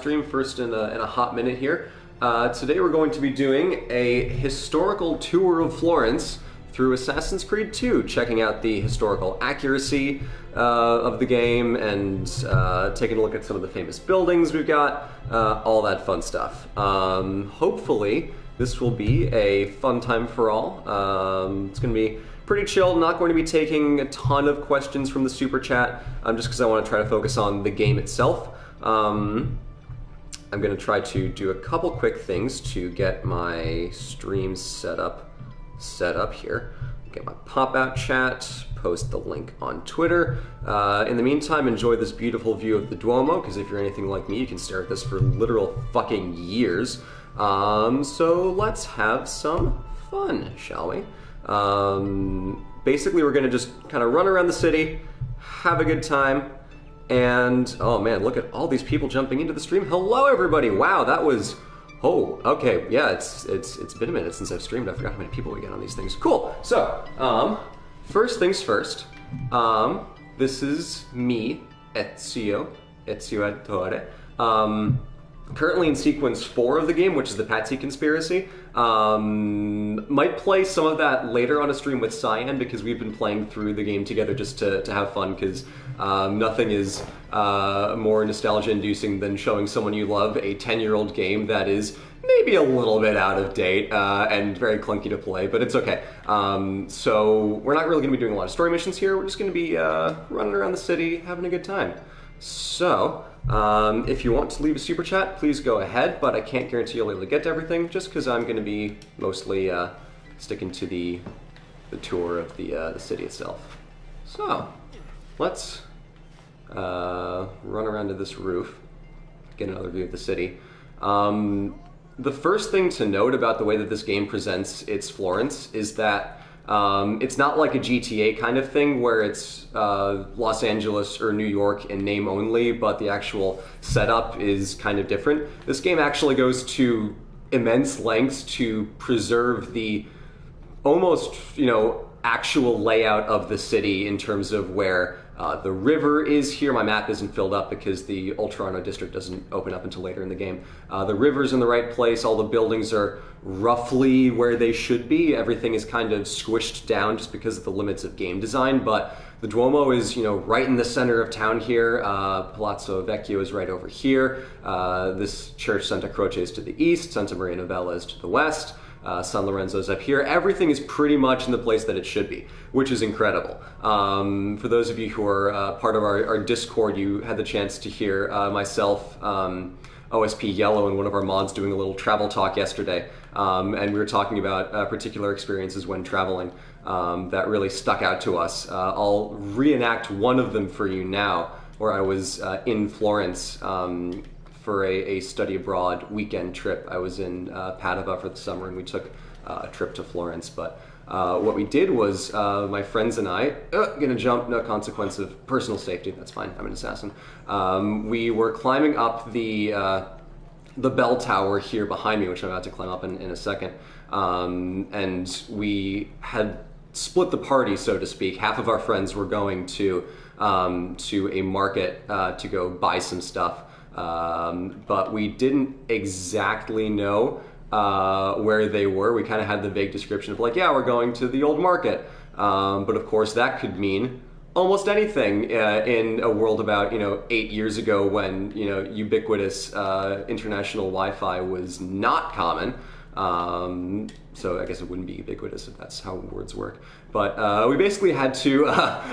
Stream first in a hot minute here. Today we're going to be doing a historical tour of Florence through Assassin's Creed 2, checking out the historical accuracy of the game and taking a look at some of the famous buildings we've got, all that fun stuff. Hopefully this will be a fun time for all. It's going to be pretty chill, not going to be taking a ton of questions from the super chat, just because I want to try to focus on the game itself. I'm going to try to do a couple quick things to get my stream set up here. Get my pop-out chat, post the link on Twitter. In the meantime, enjoy this beautiful view of the Duomo, because if you're anything like me, you can stare at this for literal fucking years. So let's have some fun, shall we? Basically, we're going to just kind of run around the city, have a good time. And, oh man, look at all these people jumping into the stream. Hello, everybody. Wow, that was, oh, okay. Yeah, it's been a minute since I've streamed. I forgot how many people we get on these things. Cool. So, first things first. This is me, Ezio Ettore. Currently in sequence 4 of the game, which is the Pazzi conspiracy. Might play some of that later on a stream with Cyan, because we've been playing through the game together just to have fun, because nothing is more nostalgia-inducing than showing someone you love a 10-year-old game that is maybe a little bit out of date and very clunky to play, but it's okay. So we're not really going to be doing a lot of story missions here. We're just going to be running around the city, having a good time. So, if you want to leave a super chat, please go ahead, but I can't guarantee you'll be able to get to everything, just because I'm going to be mostly sticking to the tour of the city itself. So, let's run around to this roof, get another view of the city. The first thing to note about the way that this game presents its Florence is that it's not like a GTA kind of thing where it's Los Angeles or New York in name only, but the actual setup is kind of different. This game actually goes to immense lengths to preserve the almost, actual layout of the city in terms of where the river is here. My map isn't filled up because the Oltrarno district doesn't open up until later in the game. The river's in the right place. All the buildings are roughly where they should be. Everything is kind of squished down just because of the limits of game design, but the Duomo is, right in the center of town here. Palazzo Vecchio is right over here. This church, Santa Croce, is to the east. Santa Maria Novella is to the west. San Lorenzo's up here. Everything is pretty much in the place that it should be, which is incredible. For those of you who are part of our Discord, you had the chance to hear myself, OSP Yellow, and one of our mods doing a little travel talk yesterday, and we were talking about particular experiences when traveling that really stuck out to us. I'll reenact one of them for you now, where I was in Florence for a study abroad weekend trip. I was in Padova for the summer, and we took a trip to Florence. But what we did was my friends and I, gonna jump, no consequence of personal safety, that's fine, I'm an assassin. We were climbing up the bell tower here behind me, which I'm about to climb up in a second. And we had split the party, so to speak. Half of our friends were going to a market to go buy some stuff. But we didn't exactly know where they were. We kind of had the vague description of like, yeah, we're going to the old market. But of course that could mean almost anything in a world about 8 years ago when ubiquitous international Wi-Fi was not common. So I guess it wouldn't be ubiquitous if that's how words work. But we basically had to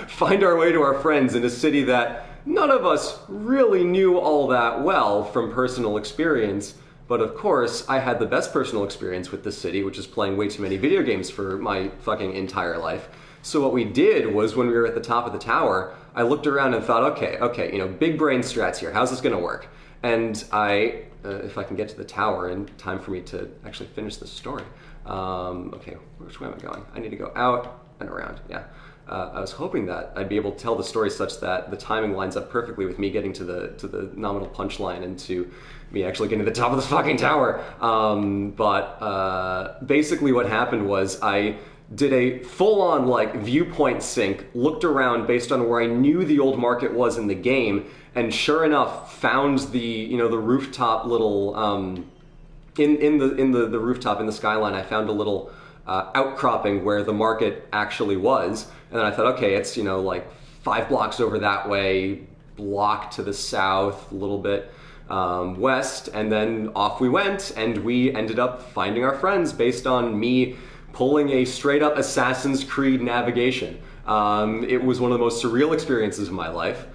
find our way to our friends in a city that none of us really knew all that well from personal experience. But of course, I had the best personal experience with this city, which is playing way too many video games for my fucking entire life. So what we did was, when we were at the top of the tower, I looked around and thought, okay, big brain strats here. How's this gonna work? And I, if I can get to the tower in time for me to actually finish the story. Okay, which way am I going? I need to go out and around, yeah. I was hoping that I'd be able to tell the story such that the timing lines up perfectly with me getting to the nominal punchline and to me actually getting to the top of this fucking tower. But basically what happened was I did a full-on like viewpoint sync, looked around based on where I knew the old market was in the game, and sure enough, found the the rooftop little in the rooftop in the skyline. I found a little outcropping where the market actually was, and then I thought, okay, it's like 5 blocks over that way, block to the south, a little bit west, and then off we went, and we ended up finding our friends based on me pulling a straight up Assassin's Creed navigation. It was one of the most surreal experiences of my life.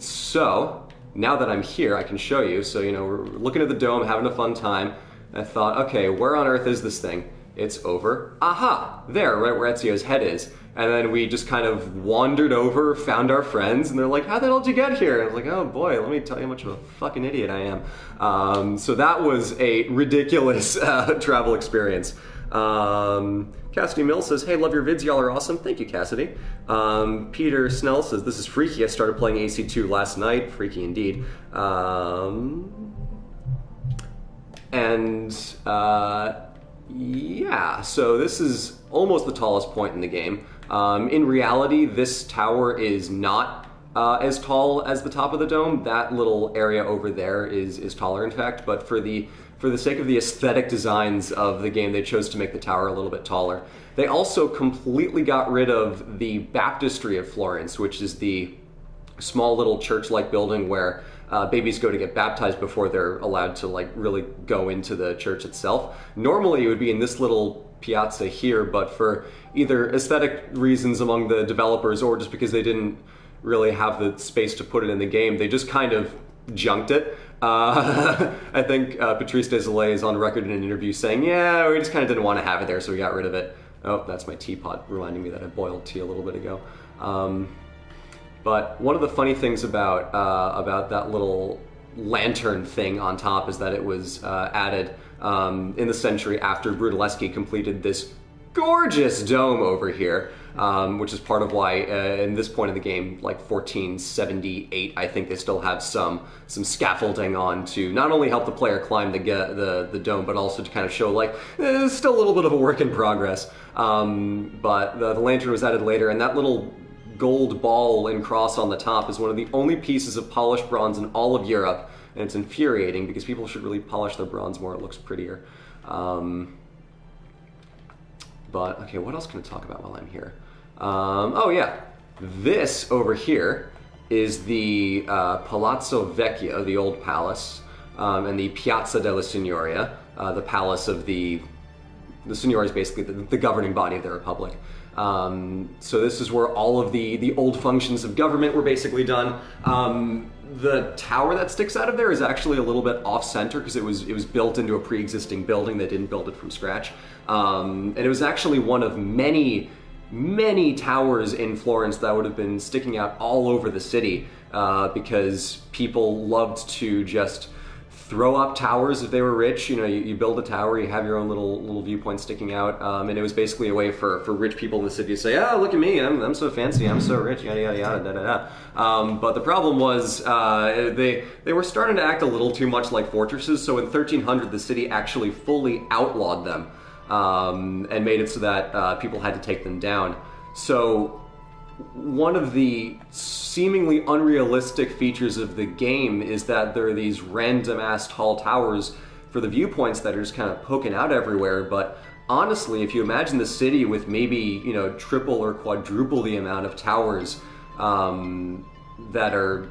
So now that I'm here, I can show you. So, we're looking at the dome, having a fun time. I thought, okay, where on earth is this thing? It's over, aha, there, right where Ezio's head is. And then we just kind of wandered over, found our friends, and they're like, how the hell did you get here? And I was like, oh boy, let me tell you how much of a fucking idiot I am. So that was a ridiculous travel experience. Cassidy Mills says, hey, love your vids, y'all are awesome. Thank you, Cassidy. Peter Snell says, this is freaky. I started playing AC2 last night. Freaky indeed. Yeah, so this is almost the tallest point in the game. In reality, this tower is not as tall as the top of the dome. That little area over there is taller, in fact, but for the sake of the aesthetic designs of the game, they chose to make the tower a little bit taller. They also completely got rid of the baptistry of Florence, which is the small little church-like building where babies go to get baptized before they're allowed to really go into the church itself. Normally it would be in this little piazza here, but for either aesthetic reasons among the developers or just because they didn't really have the space to put it in the game, they just kind of junked it. I think Patrice Desolé is on record in an interview saying, yeah, we just kind of didn't want to have it there, so we got rid of it. Oh, that's my teapot reminding me that I boiled tea a little bit ago. But one of the funny things about that little lantern thing on top is that it was added in the century after Brunelleschi completed this gorgeous dome over here, which is part of why in this point of the game, like 1478, I think they still have some scaffolding on to not only help the player climb the dome, but also to kind of show it's still a little bit of a work in progress. But the lantern was added later, and that little gold ball and cross on the top is one of the only pieces of polished bronze in all of Europe, and it's infuriating because people should really polish their bronze more. It looks prettier. But okay, what else can I talk about while I'm here? Oh yeah, this over here is the Palazzo Vecchio, the old palace, and the Piazza della Signoria, the palace of the Signoria is basically the governing body of the Republic. So this is where all of the old functions of government were basically done. The tower that sticks out of there is actually a little bit off-center because it was built into a pre-existing building. They didn't build it from scratch. And it was actually one of many towers in Florence that would have been sticking out all over the city because people loved to just throw up towers if they were rich. You build a tower, you have your own little viewpoint sticking out, and it was basically a way for rich people in the city to say, oh, look at me, I'm so fancy, I'm so rich, yada yada yada, da da da. But the problem was they were starting to act a little too much like fortresses, so in 1300 the city actually fully outlawed them and made it so that people had to take them down. So one of the seemingly unrealistic features of the game is that there are these random-ass tall towers for the viewpoints that are just kind of poking out everywhere, but honestly, if you imagine the city with maybe, triple or quadruple the amount of towers that are,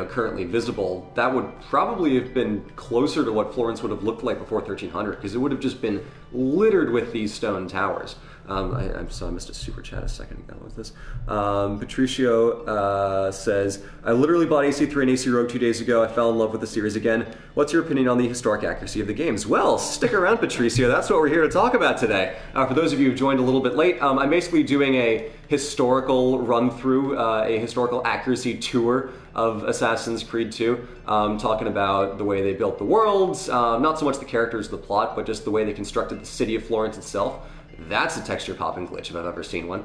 currently visible, that would probably have been closer to what Florence would have looked like before 1300, because it would have just been littered with these stone towers. I missed a super chat a second ago. What was this? Patricio says, I literally bought AC3 and AC Rogue 2 days ago. I fell in love with the series again. What's your opinion on the historic accuracy of the games? Well, stick around, Patricio. That's what we're here to talk about today. For those of you who joined a little bit late, I'm basically doing a historical run-through, a historical accuracy tour of Assassin's Creed 2, talking about the way they built the worlds, not so much the characters, the plot, but just the way they constructed the city of Florence itself. That's a texture popping glitch if I've ever seen one.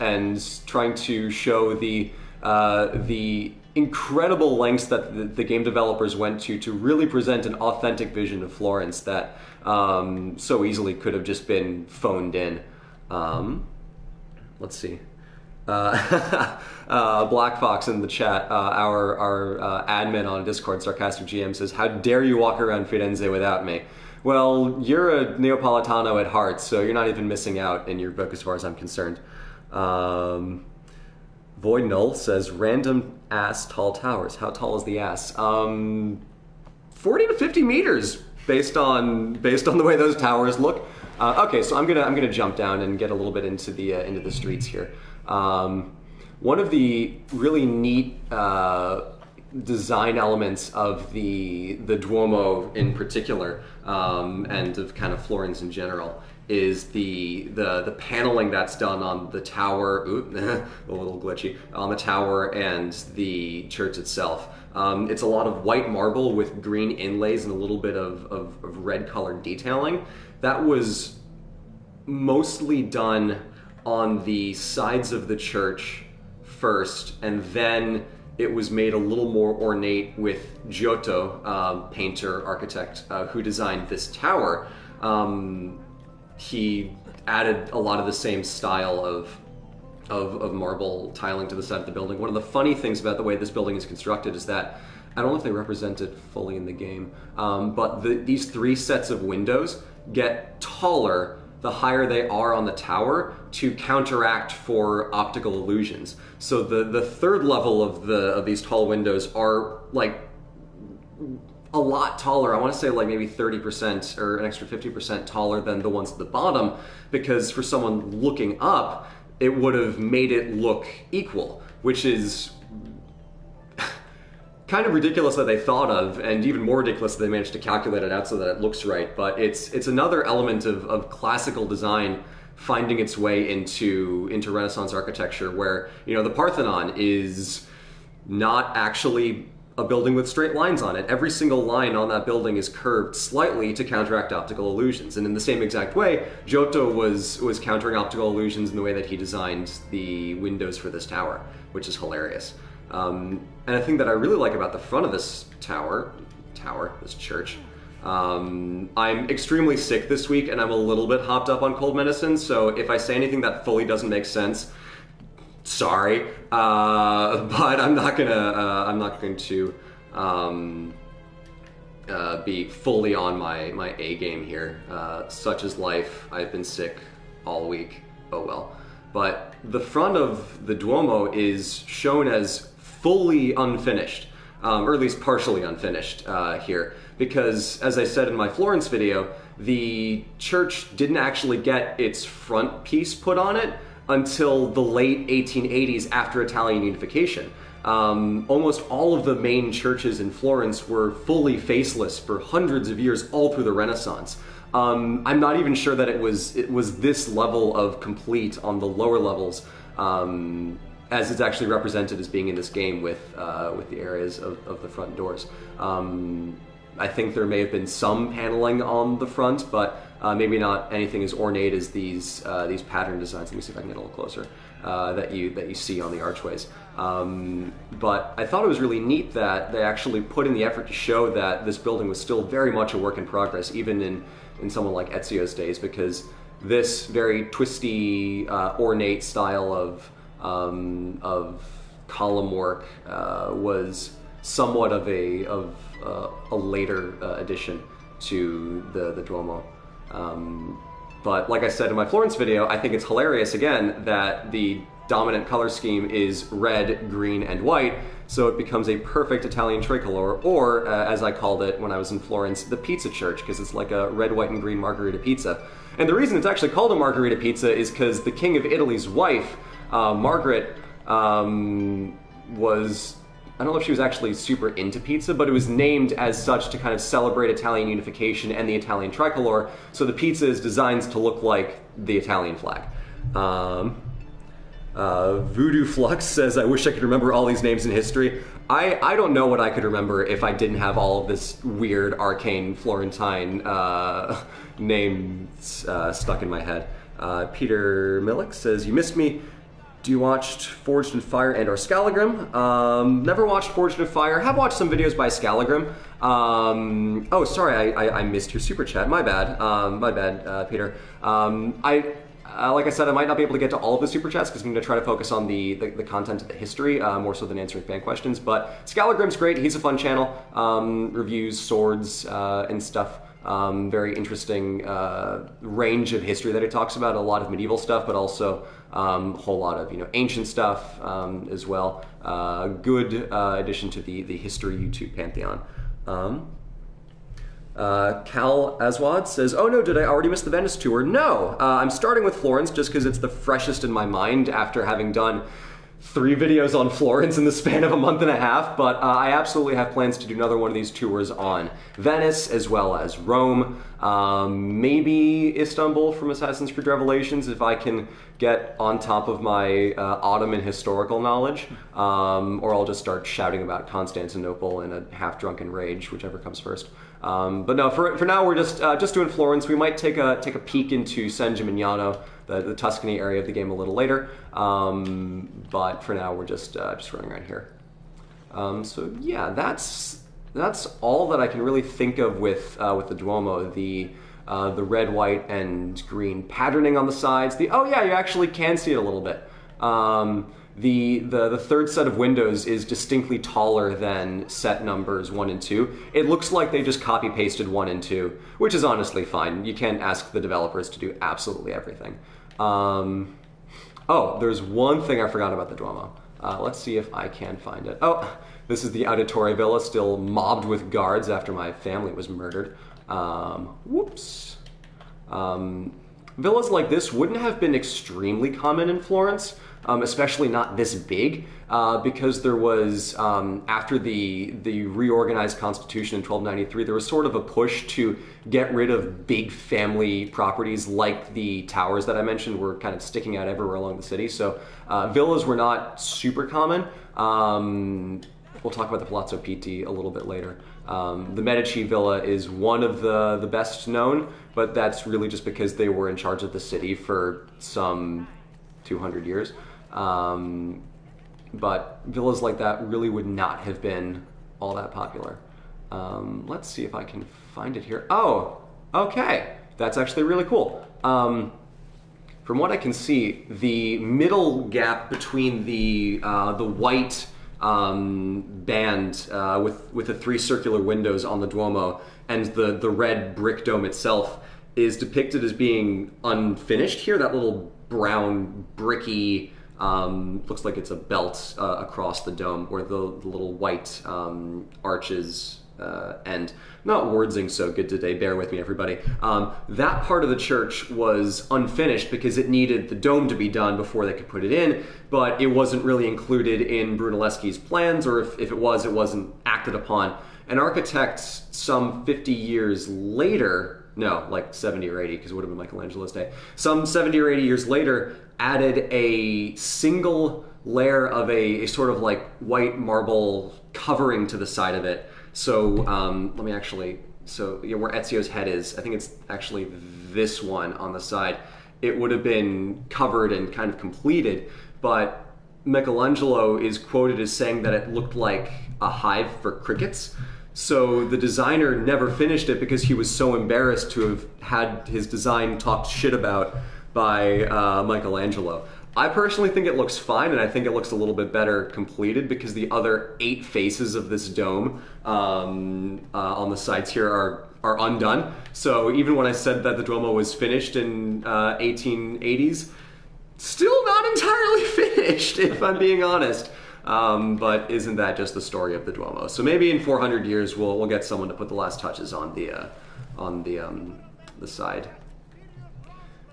And trying to show the incredible lengths that the game developers went to really present an authentic vision of Florence that so easily could have just been phoned in. Let's see. Black Fox in the chat, our admin on Discord, Sarcastic GM, says, "How dare you walk around Firenze without me?" Well, you're a Neapolitano at heart, so you're not even missing out in your book as far as I'm concerned. Void Null says, "Random ass tall towers." How tall is the ass? 40 to 50 meters, based on the way those towers look. Okay, so I'm gonna jump down and get a little bit into the streets here. One of the really neat design elements of the Duomo in particular, and of kind of Florence in general, is the paneling that's done on the tower. Oop, a little glitchy on the tower and the church itself. It's a lot of white marble with green inlays and a little bit of red colored detailing. That was mostly done on the sides of the church first, and then it was made a little more ornate with Giotto, painter, architect, who designed this tower. He added a lot of the same style of marble tiling to the side of the building. One of the funny things about the way this building is constructed is that, I don't know if they represent it fully in the game, but these three sets of windows get taller the higher they are on the tower to counteract for optical illusions. So the third level of these tall windows are like a lot taller. I want to say like maybe 30% or an extra 50% taller than the ones at the bottom, because for someone looking up, it would have made it look equal, which is kind of ridiculous that they thought of, and even more ridiculous that they managed to calculate it out so that it looks right. But it's another element of classical design finding its way into Renaissance architecture, where, you know, the Parthenon is not actually a building with straight lines on it. Every single line on that building is curved slightly to counteract optical illusions. And in the same exact way, Giotto was countering optical illusions in the way that he designed the windows for this tower, which is hilarious. And a thing that I really like about the front of this this church, I'm extremely sick this week, and I'm a little bit hopped up on cold medicine, so if I say anything that fully doesn't make sense, sorry, but I'm not going to be fully on my A game here. Such is life. I've been sick all week. Oh well. But the front of the Duomo is shown as fully unfinished, or at least partially unfinished here, because, as I said in my Florence video, the church didn't actually get its front piece put on it until the late 1880s, after Italian unification. Almost all of the main churches in Florence were fully faceless for hundreds of years, all through the Renaissance. I'm not even sure that it was this level of complete on the lower levels, as it's actually represented as being in this game with the areas of the front doors. I think there may have been some paneling on the front, but maybe not anything as ornate as these pattern designs. Let me see if I can get a little closer. That you see on the archways. But I thought it was really neat that they actually put in the effort to show that this building was still very much a work in progress, even in someone like Ezio's days, because this very twisty, ornate style of column work was somewhat of a later addition to the Duomo. But like I said in my Florence video, I think it's hilarious, again, that the dominant color scheme is red, green, and white, so it becomes a perfect Italian tricolor, or as I called it when I was in Florence, the pizza church, because it's like a red, white, and green margherita pizza. And the reason it's actually called a margherita pizza is because the King of Italy's wife, Margaret, was, I don't know if she was actually super into pizza, but it was named as such to kind of celebrate Italian unification and the Italian tricolor, so the pizza is designed to look like the Italian flag. Voodoo Flux says, I wish I could remember all these names in history. I don't know what I could remember if I didn't have all of this weird arcane Florentine names stuck in my head. Peter Millick says, you missed me. Do you watch Forged in Fire and or Scalagrim? Never watched Forged in Fire. Have watched some videos by Scalagrim. Oh, sorry, I missed your super chat. My bad, Peter. like I said, I might not be able to get to all of the super chats because I'm going to try to focus on the content of the history more so than answering fan questions. But Scalagrim's great. He's a fun channel. Reviews swords and stuff. Very interesting range of history that he talks about. A lot of medieval stuff, but also a whole lot of ancient stuff as well. Good addition to the history YouTube pantheon. Cal Aswad says, "Oh no, did I already miss the Venice tour?" No, I'm starting with Florence just because it's the freshest in my mind after having done 3 videos on Florence in the span of a month and a half, but I absolutely have plans to do another one of these tours on Venice as well as Rome, maybe Istanbul from Assassin's Creed Revelations if I can get on top of my Ottoman historical knowledge, or I'll just start shouting about Constantinople in a half-drunken rage, whichever comes first. But no, for now we're just doing Florence. We might take a peek into San Gimignano, the Tuscany area of the game a little later. But for now we're just running around here. So yeah, that's all that I can really think of with the Duomo. The red, white, and green patterning on the sides. Oh yeah, you actually can see it a little bit. The third set of windows is distinctly taller than set numbers 1 and 2. It looks like they just copy pasted 1 and 2, which is honestly fine. You can't ask the developers to do absolutely everything. Oh, there's one thing I forgot about the Duomo. Let's see if I can find it. Oh, this is the Auditore Villa, still mobbed with guards after my family was murdered. Whoops. Villas like this wouldn't have been extremely common in Florence. Especially not this big, because there was, after the reorganized constitution in 1293, there was sort of a push to get rid of big family properties like the towers that I mentioned were kind of sticking out everywhere along the city. So villas were not super common. We'll talk about the Palazzo Pitti a little bit later. The Medici villa is one of the best known, but that's really just because they were in charge of the city for some 200 years. But villas like that really would not have been all that popular. Let's see if I can find it here. Oh, okay. That's actually really cool. From what I can see, the middle gap between the white band with the 3 circular windows on the Duomo and the red brick dome itself is depicted as being unfinished here. That little brown bricky looks like it's a belt across the dome where the little white arches end. I'm not wordsing so good today, bear with me everybody. That part of the church was unfinished because it needed the dome to be done before they could put it in, but it wasn't really included in Brunelleschi's plans, or if it was, it wasn't acted upon. An architect some 50 years later, no, like 70 or 80, because it would have been Michelangelo's day. Some 70 or 80 years later, added a single layer of a sort of like white marble covering to the side of it. So let me actually, so yeah, where Ezio's head is, I think it's actually this one on the side. It would have been covered and kind of completed, but Michelangelo is quoted as saying that it looked like a hive for crickets. So the designer never finished it because he was so embarrassed to have had his design talked shit about by Michelangelo. I personally think it looks fine, and I think it looks a little bit better completed because the other 8 faces of this dome on the sides here are undone. So even when I said that the Duomo was finished in 1880s, still not entirely finished, if I'm being honest. But isn't that just the story of the Duomo? So maybe in 400 years we'll get someone to put the last touches on the side.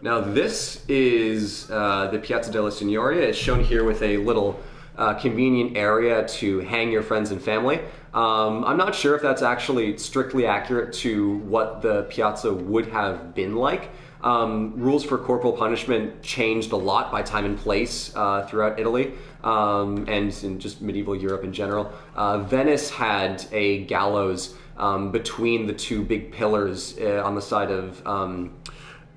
Now this is the Piazza della Signoria. It's shown here with a little convenient area to hang your friends and family. I'm not sure if that's actually strictly accurate to what the piazza would have been like. Rules for corporal punishment changed a lot by time and place throughout Italy and in just medieval Europe in general. Venice had a gallows between the 2 big pillars on the side of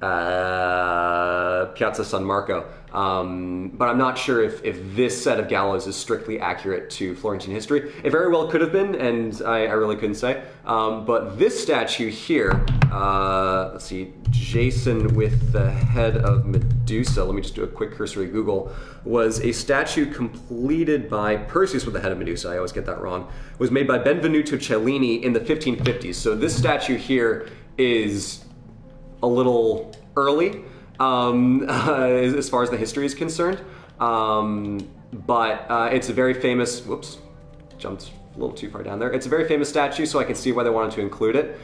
Piazza San Marco. But I'm not sure if this set of gallows is strictly accurate to Florentine history. It very well could have been, and I really couldn't say. But this statue here, let's see, Jason with the head of Medusa, let me just do a quick cursory Google, was a statue completed by Perseus with the head of Medusa, I always get that wrong, was made by Benvenuto Cellini in the 1550s. So this statue here is a little early as far as the history is concerned, but it's a very famous, whoops, jumped a little too far down there. It's a very famous statue, so I can see why they wanted to include it.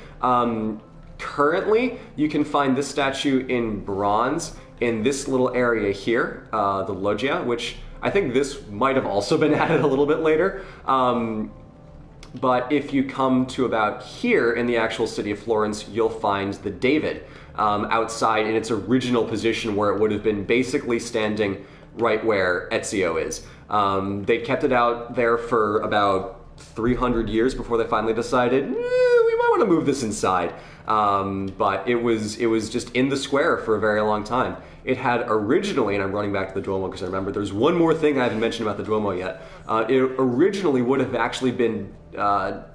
Currently, you can find this statue in bronze in this little area here, the loggia, which I think this might have also been added a little bit later. But if you come to about here in the actual city of Florence, you'll find the David outside in its original position where it would have been basically standing right where Ezio is. They kept it out there for about 300 years before they finally decided, we might want to move this inside. But it was just in the square for a very long time. It had originally, and I'm running back to the Duomo because I remember there's one more thing I haven't mentioned about the Duomo yet. It originally would have actually been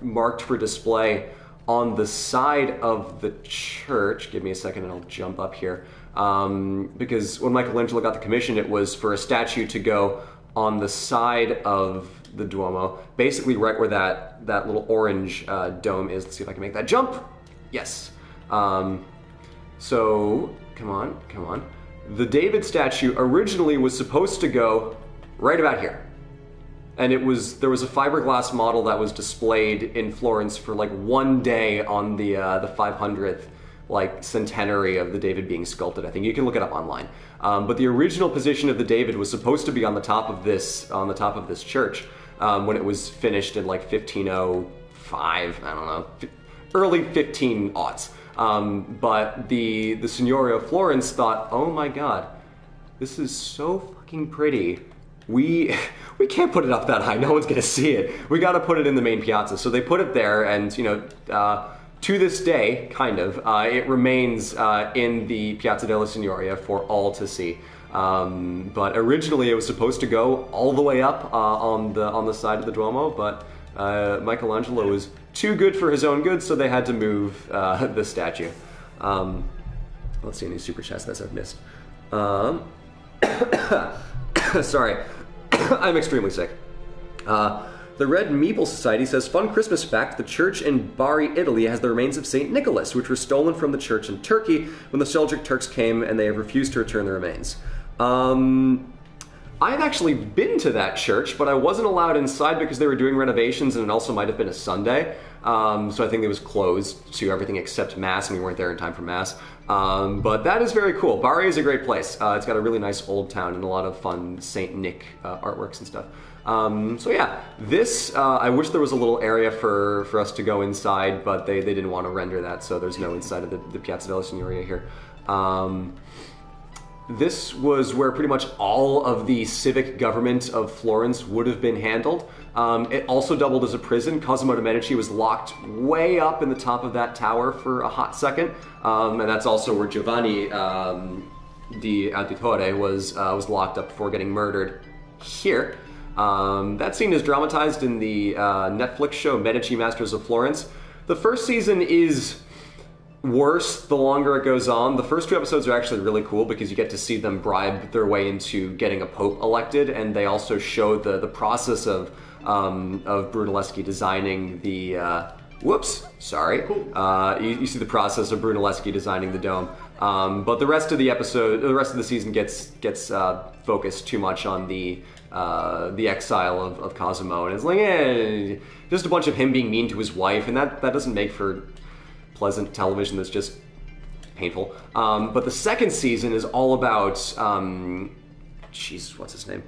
marked for display on the side of the church. Give me a second and I'll jump up here. Because when Michelangelo got the commission, it was for a statue to go on the side of the Duomo, basically right where that little orange dome is. Let's see if I can make that jump. Yes. So, come on. The David statue originally was supposed to go right about here. And there was a fiberglass model that was displayed in Florence for like one day on the 500th like centenary of the David being sculpted. I think you can look it up online. But the original position of the David was supposed to be on the top of this church when it was finished in like 1505. I don't know, early 1500s. But the Signoria of Florence thought, oh my God, this is so fucking pretty. We can't put it up that high. No one's gonna see it. We got to put it in the main piazza. So they put it there, and to this day, kind of, it remains in the Piazza della Signoria for all to see. But originally, it was supposed to go all the way up on the side of the Duomo, but Michelangelo was too good for his own good, so they had to move the statue. Let's see any super chats that I've missed. Sorry, I'm extremely sick. The Red Meeple Society says, fun Christmas fact, the church in Bari, Italy has the remains of St. Nicholas, which were stolen from the church in Turkey when the Seljuk Turks came, and they have refused to return the remains. I've actually been to that church, but I wasn't allowed inside because they were doing renovations, and it also might have been a Sunday. So I think it was closed to everything except Mass, and we weren't there in time for Mass. But that is very cool. Bari is a great place. It's got a really nice old town and a lot of fun St. Nick artworks and stuff. So yeah, this, I wish there was a little area for us to go inside, but they didn't want to render that, so there's no inside of the Piazza della Signoria here. This was where pretty much all of the civic government of Florence would have been handled. It also doubled as a prison. Cosimo de' Medici was locked way up in the top of that tower for a hot second. And that's also where Giovanni di Auditore was locked up before getting murdered here. That scene is dramatized in the Netflix show Medici Masters of Florence. The first season is worse the longer it goes on. The first two episodes are actually really cool because you get to see them bribe their way into getting a pope elected, and they also show the process of Brunelleschi designing the you see the process of Brunelleschi designing the dome. But the rest of the season gets focused too much on the exile of Cosimo, and it's like just a bunch of him being mean to his wife, and that doesn't make for pleasant television. That's just painful. But the second season is all about what's his name?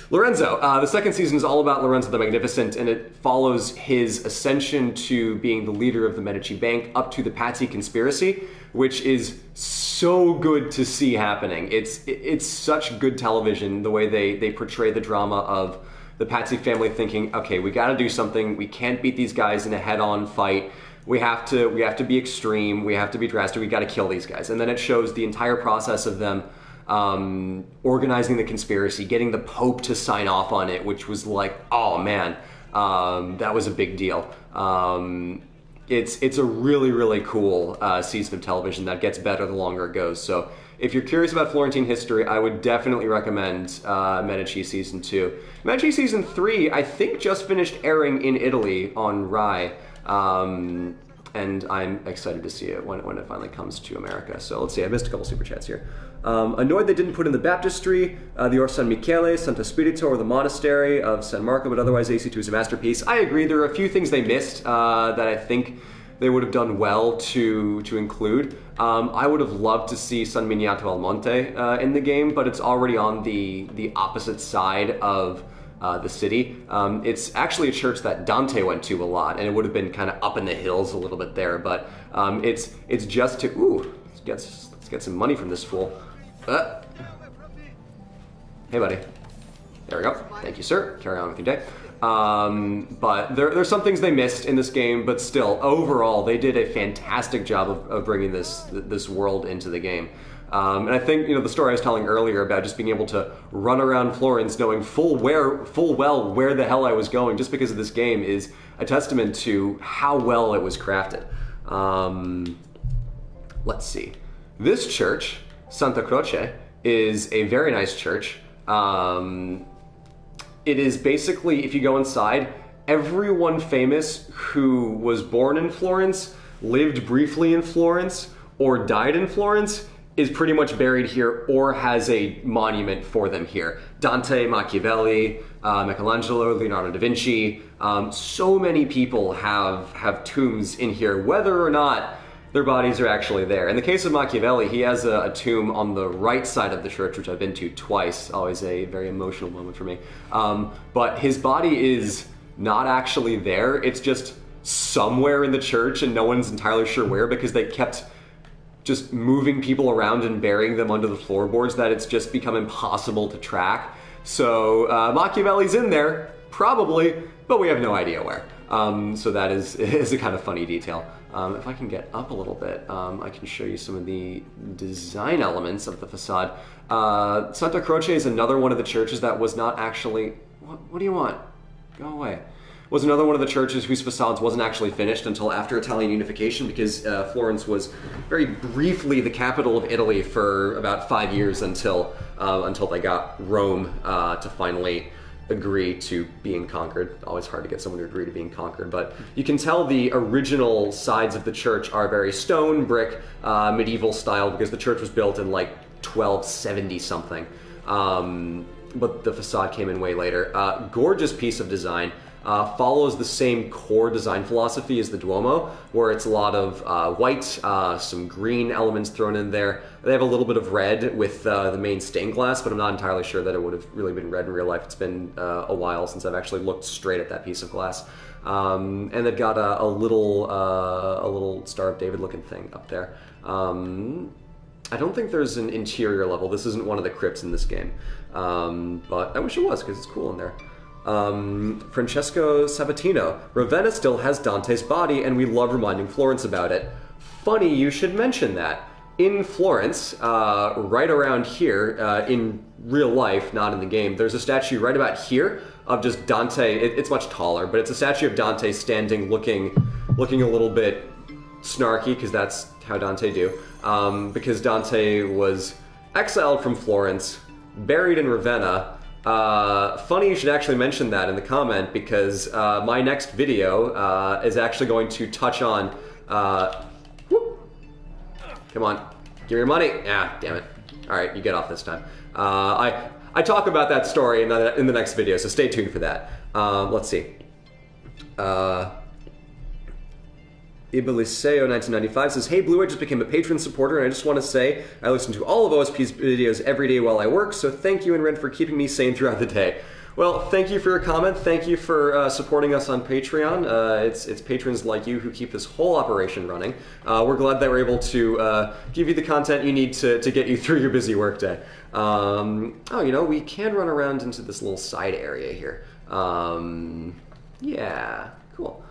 Lorenzo. The second season is all about Lorenzo the Magnificent, and it follows his ascension to being the leader of the Medici Bank up to the Pazzi conspiracy, which is so good to see happening. It's such good television, the way they portray the drama of the Pazzi family thinking, okay, we gotta do something, we can't beat these guys in a head-on fight, we have to be extreme, we have to be drastic, we got to kill these guys. And then it shows the entire process of them organizing the conspiracy, getting the Pope to sign off on it, which was like, oh man, that was a big deal. It's a really, really cool season of television that gets better the longer it goes. So if you're curious about Florentine history, I would definitely recommend Medici Season 2. Medici Season 3, I think, just finished airing in Italy on Rai. And I'm excited to see it when it finally comes to America. So let's see, I missed a couple super chats here. Annoyed they didn't put in the baptistry, the Or San Michele, Santo Spirito, or the monastery of San Marco, but otherwise AC2 is a masterpiece. I agree, there are a few things they missed that I think they would have done well to include. I would have loved to see San Miniato al Monte in the game, but it's already on the opposite side of the city. It's actually a church that Dante went to a lot, and it would have been kind of up in the hills a little bit there, but it's just to, ooh, let's get some money from this fool. Hey buddy. There we go. Thank you, sir. Carry on with your day. But there's some things they missed in this game, but still, overall, they did a fantastic job of bringing this world into the game. And I think, the story I was telling earlier about just being able to run around Florence knowing full well where the hell I was going just because of this game is a testament to how well it was crafted. Let's see. This church, Santa Croce, is a very nice church. It is basically, if you go inside, everyone famous who was born in Florence, lived briefly in Florence, or died in Florence is pretty much buried here or has a monument for them here. Dante, Machiavelli, Michelangelo, Leonardo da Vinci, so many people have tombs in here, whether or not their bodies are actually there. In the case of Machiavelli, he has a tomb on the right side of the church, which I've been to twice, always a very emotional moment for me. But his body is not actually there, it's just somewhere in the church and no one's entirely sure where because they kept just moving people around and burying them under the floorboards that it's just become impossible to track. So Machiavelli's in there, probably, but we have no idea where. So that is a kind of funny detail. If I can get up a little bit, I can show you some of the design elements of the facade. Santa Croce is another one of the churches that was not actually... What do you want? Go away. Was another one of the churches whose facades wasn't actually finished until after Italian unification because Florence was very briefly the capital of Italy for about 5 years until they got Rome to finally agree to being conquered. Always hard to get someone to agree to being conquered, but you can tell the original sides of the church are very stone, brick, medieval style because the church was built in like 1270 something. But the facade came in way later. Gorgeous piece of design. Follows the same core design philosophy as the Duomo, where it's a lot of white, some green elements thrown in there. They have a little bit of red with the main stained glass, but I'm not entirely sure that it would have really been red in real life. It's been a while since I've actually looked straight at that piece of glass. And they've got a little Star of David looking thing up there. I don't think there's an interior level. This isn't one of the crypts in this game, but I wish it was because it's cool in there. Francesco Sabatino. Ravenna still has Dante's body and we love reminding Florence about it. Funny you should mention that. In Florence, right around here, in real life, not in the game, there's a statue right about here of just Dante. It's much taller, but it's a statue of Dante standing looking a little bit snarky because that's how Dante do. Because Dante was exiled from Florence, buried in Ravenna. Funny you should actually mention that in the comment because my next video is actually going to touch on come on, give me your money. Ah, damn it. Alright, you get off this time. I talk about that story in the next video, so stay tuned for that. Let's see. Ibiliseo 1995 says, "Hey Blue, I just became a patron supporter and I just want to say I listen to all of OSP's videos every day while I work, so thank you, Ren, for keeping me sane throughout the day." Well, thank you for your comment. Thank you for supporting us on Patreon. It's patrons like you who keep this whole operation running. We're glad that we're able to give you the content you need to get you through your busy workday. Oh, we can run around into this little side area here. Yeah, cool.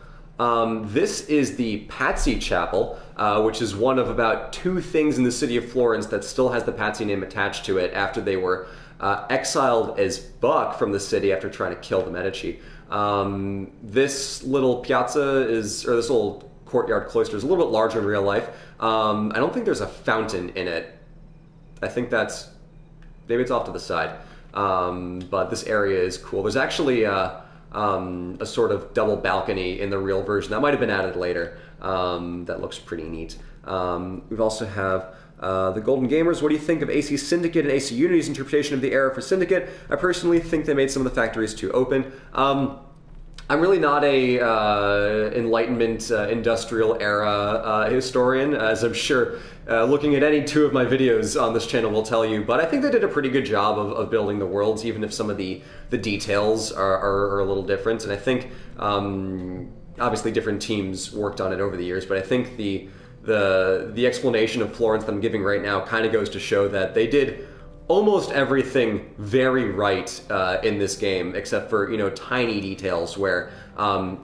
This is the Pazzi Chapel, which is one of about 2 things in the city of Florence that still has the Pazzi name attached to it after they were exiled as buck from the city after trying to kill the Medici. This little piazza this little courtyard cloister is a little bit larger in real life. I don't think there's a fountain in it. I think maybe it's off to the side. But this area is cool. There's actually a sort of double balcony in the real version. That might have been added later. That looks pretty neat. We've also have the Golden Gamers. What do you think of AC Syndicate and AC Unity's interpretation of the era for Syndicate? I personally think they made some of the factories too open. I'm really not a Enlightenment industrial era historian, as I'm sure looking at any 2 of my videos on this channel will tell you, but I think they did a pretty good job of building the worlds, even if some of the details are a little different. And I think obviously different teams worked on it over the years, but I think the explanation of Florence that I'm giving right now kind of goes to show that they did almost everything very right in this game, except for, tiny details where,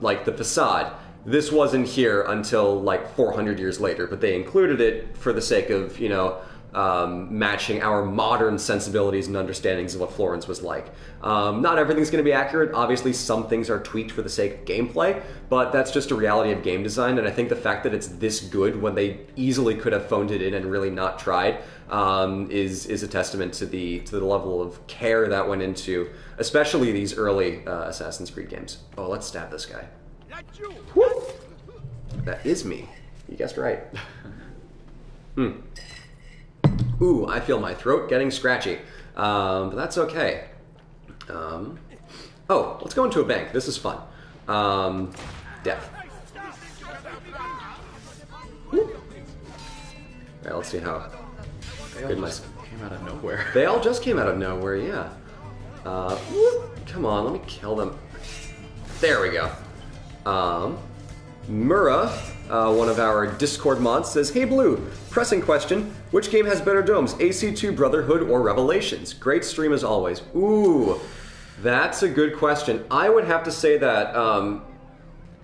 like the facade, this wasn't here until like 400 years later, but they included it for the sake of, matching our modern sensibilities and understandings of what Florence was like. Not everything's going to be accurate. Obviously, some things are tweaked for the sake of gameplay, but that's just a reality of game design, and I think the fact that it's this good when they easily could have phoned it in and really not tried is a testament to the level of care that went into, especially these early Assassin's Creed games. Oh, let's stab this guy. Woo! That is me. You guessed right. Ooh, I feel my throat getting scratchy, but that's okay. Oh, let's go into a bank. This is fun. Death. All right, let's see how. They all just came out of nowhere. They all just came out of nowhere, yeah. Come on, let me kill them. There we go. Mura, one of our Discord mods, says, "Hey Blue, pressing question. Which game has better domes, AC2 Brotherhood or Revelations? Great stream as always." Ooh, that's a good question. I would have to say that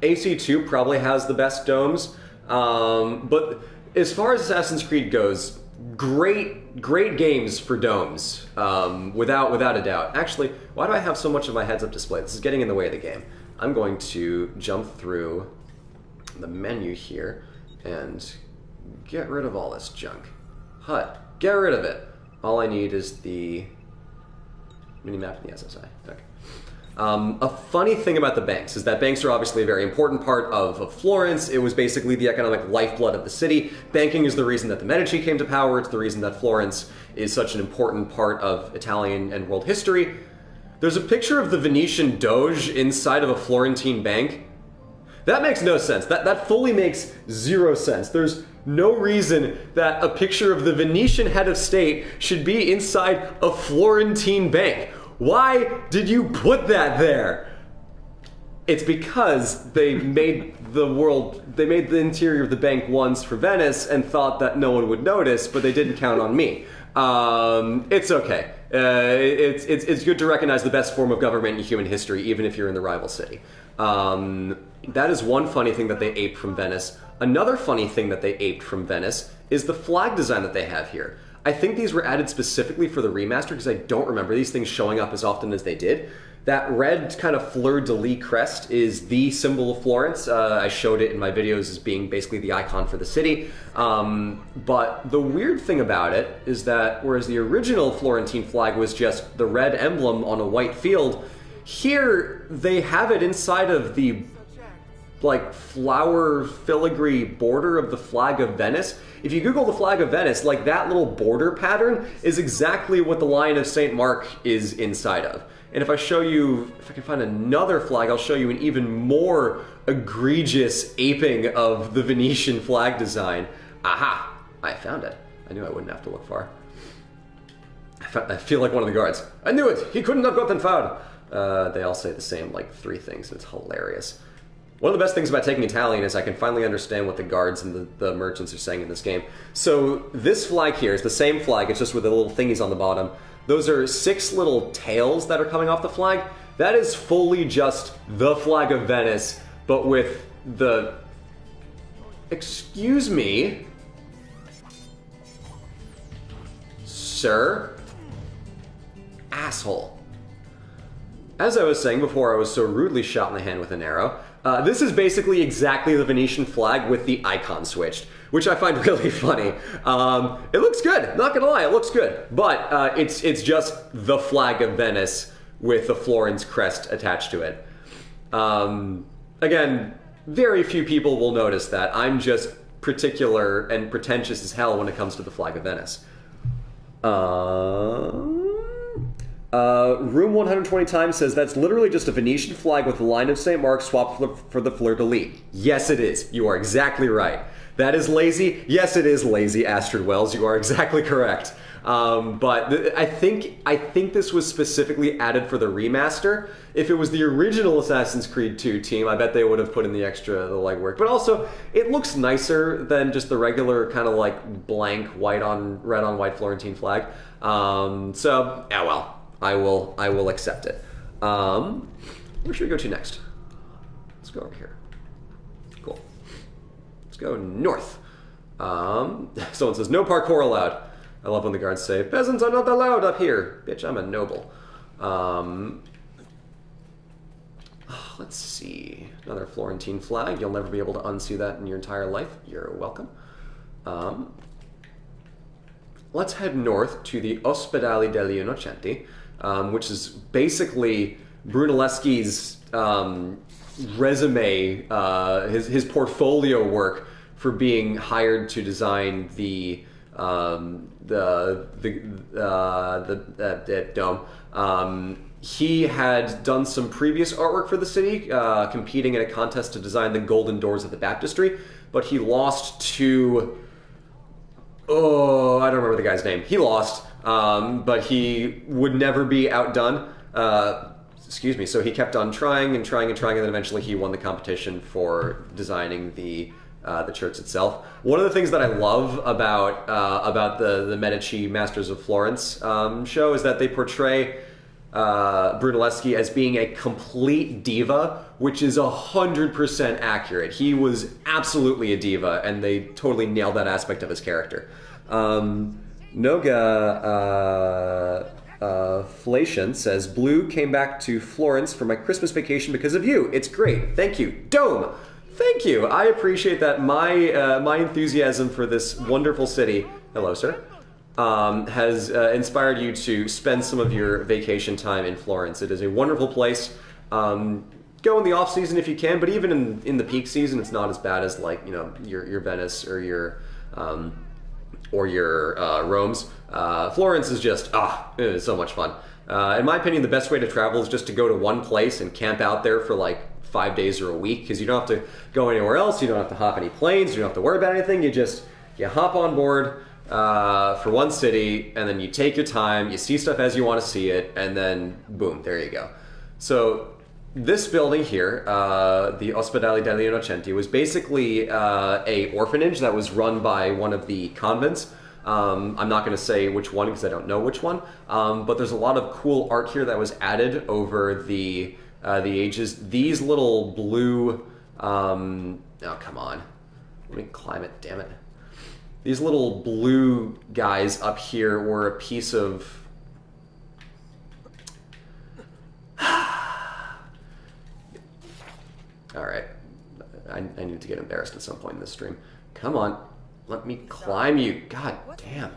AC2 probably has the best domes. But as far as Assassin's Creed goes, great games for domes, without a doubt. Actually, why do I have so much of my heads-up display? This is getting in the way of the game. I'm going to jump through the menu here and get rid of all this junk. HUD, get rid of it. All I need is the minimap and the SSI. Okay. A funny thing about the banks is that banks are obviously a very important part of Florence. It was basically the economic lifeblood of the city. Banking is the reason that the Medici came to power. It's the reason that Florence is such an important part of Italian and world history. There's a picture of the Venetian Doge inside of a Florentine bank. That makes no sense. That fully makes 0 sense. There's no reason that a picture of the Venetian head of state should be inside a Florentine bank. Why did you put that there? It's because they made the interior of the bank once for Venice and thought that no one would notice, but they didn't count on me. It's okay. It's good to recognize the best form of government in human history, even if you're in the rival city. That is one funny thing that they aped from Venice. Another funny thing that they aped from Venice is the flag design that they have here. I think these were added specifically for the remaster because I don't remember these things showing up as often as they did. That red kind of fleur-de-lis crest is the symbol of Florence. I showed it in my videos as being basically the icon for the city. But the weird thing about it is that whereas the original Florentine flag was just the red emblem on a white field, here they have it inside of the flower filigree border of the flag of Venice. If you Google the flag of Venice, that little border pattern is exactly what the Lion of St. Mark is inside of. And if I show you, if I can find another flag, I'll show you an even more egregious aping of the Venetian flag design. Aha! I found it. I knew I wouldn't have to look far. I feel like one of the guards. I knew it! He couldn't have gotten found! They all say the same, 3 things. It's hilarious. One of the best things about taking Italian is I can finally understand what the guards and the merchants are saying in this game. So this flag here is the same flag, it's just with the little thingies on the bottom. Those are 6 little tails that are coming off the flag. That is fully just the flag of Venice, but with Excuse me? Sir? Asshole. As I was saying before I was so rudely shot in the hand with an arrow, this is basically exactly the Venetian flag with the icon switched, which I find really funny. It looks good, not gonna lie, it looks good. But it's just the flag of Venice with the Florence crest attached to it. Again, very few people will notice that. I'm just particular and pretentious as hell when it comes to the flag of Venice. Room 120 times says that's literally just a Venetian flag with the line of St. Mark swapped for the fleur-de-lis. Yes, it is. You are exactly right. That is lazy. Yes, it is lazy, Astrid Wells. You are exactly correct. But I think this was specifically added for the remaster. If it was the original Assassin's Creed 2 team, I bet they would have put in the legwork. But also, it looks nicer than just the regular kind of like blank red on white Florentine flag. So, yeah, well, I will accept it. Where should we go to next? Let's go over here. Cool. Let's go north. Someone says, no parkour allowed. I love when the guards say, peasants are not allowed up here. Bitch, I'm a noble. Let's see. Another Florentine flag. You'll never be able to unsee that in your entire life. You're welcome. Let's head north to the Ospedale degli Innocenti, which is basically Brunelleschi's resume, his portfolio work for being hired to design the dome. He had done some previous artwork for the city, competing in a contest to design the golden doors of the baptistry, but he lost to... Oh, I don't remember the guy's name. He lost, but he would never be outdone. Excuse me. So he kept on trying and trying and trying, and then eventually he won the competition for designing the church itself. One of the things that I love about the Medici Masters of Florence show is that they portray Brunelleschi as being a complete diva, which is 100% accurate. He was absolutely a diva, and they totally nailed that aspect of his character. Noga Flation says, Blue came back to Florence for my Christmas vacation because of you. It's great. Thank you. Dome! Thank you. I appreciate that. My enthusiasm for this wonderful city, hello, sir, has inspired you to spend some of your vacation time in Florence. It is a wonderful place. Go in the off season if you can, but even in the peak season, it's not as bad as like your Venice or your Rome's. Florence is just it is so much fun. In my opinion, the best way to travel is just to go to one place and camp out there for like 5 days or a week, because you don't have to go anywhere else. You don't have to hop any planes. You don't have to worry about anything. You hop on board for one city, and then you take your time. You see stuff as you want to see it, and then boom, there you go. So this building here, the Ospedale degli Innocenti, was basically a orphanage that was run by one of the convents. I'm not going to say which one because I don't know which one, but there's a lot of cool art here that was added over the ages. These little blue... oh, come on. Let me climb it, damn it. These little blue guys up here were a piece of... Alright. I need to get embarrassed at some point in this stream. Come on. Let me climb you. God damn.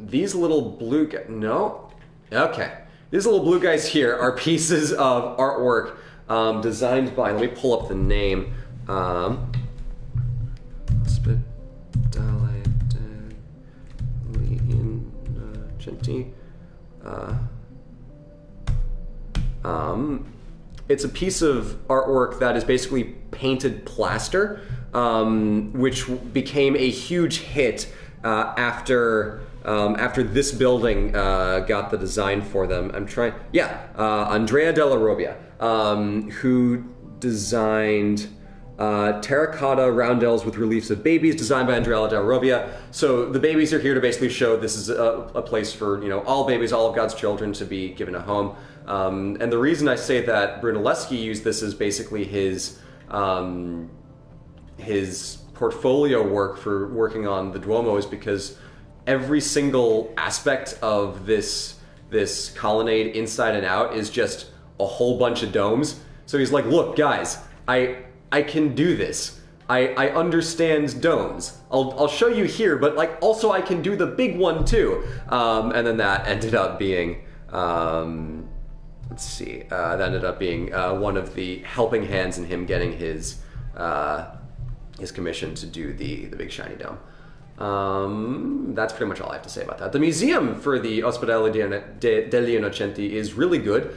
These little blue guys... No? Okay. These little blue guys here are pieces of artwork designed by... Let me pull up the name. Ospedale degli Innocenti. It's a piece of artwork that is basically painted plaster, which became a huge hit after this building got the design for them. Andrea della Robbia, who designed terracotta roundels with reliefs of babies, designed by Andrea della Robbia. So the babies are here to basically show this is a place for all babies, all of God's children, to be given a home. And the reason I say that Brunelleschi used this as basically his his portfolio work for working on the Duomo is because every single aspect of this colonnade inside and out is just a whole bunch of domes. So he's like, look guys, I can do this. I understand domes. I'll show you here, but like also I can do the big one too. And then that ended up being let's see, that ended up being one of the helping hands in him getting his commission to do the big shiny dome. That's pretty much all I have to say about that. The museum for the Ospedale degli Innocenti is really good.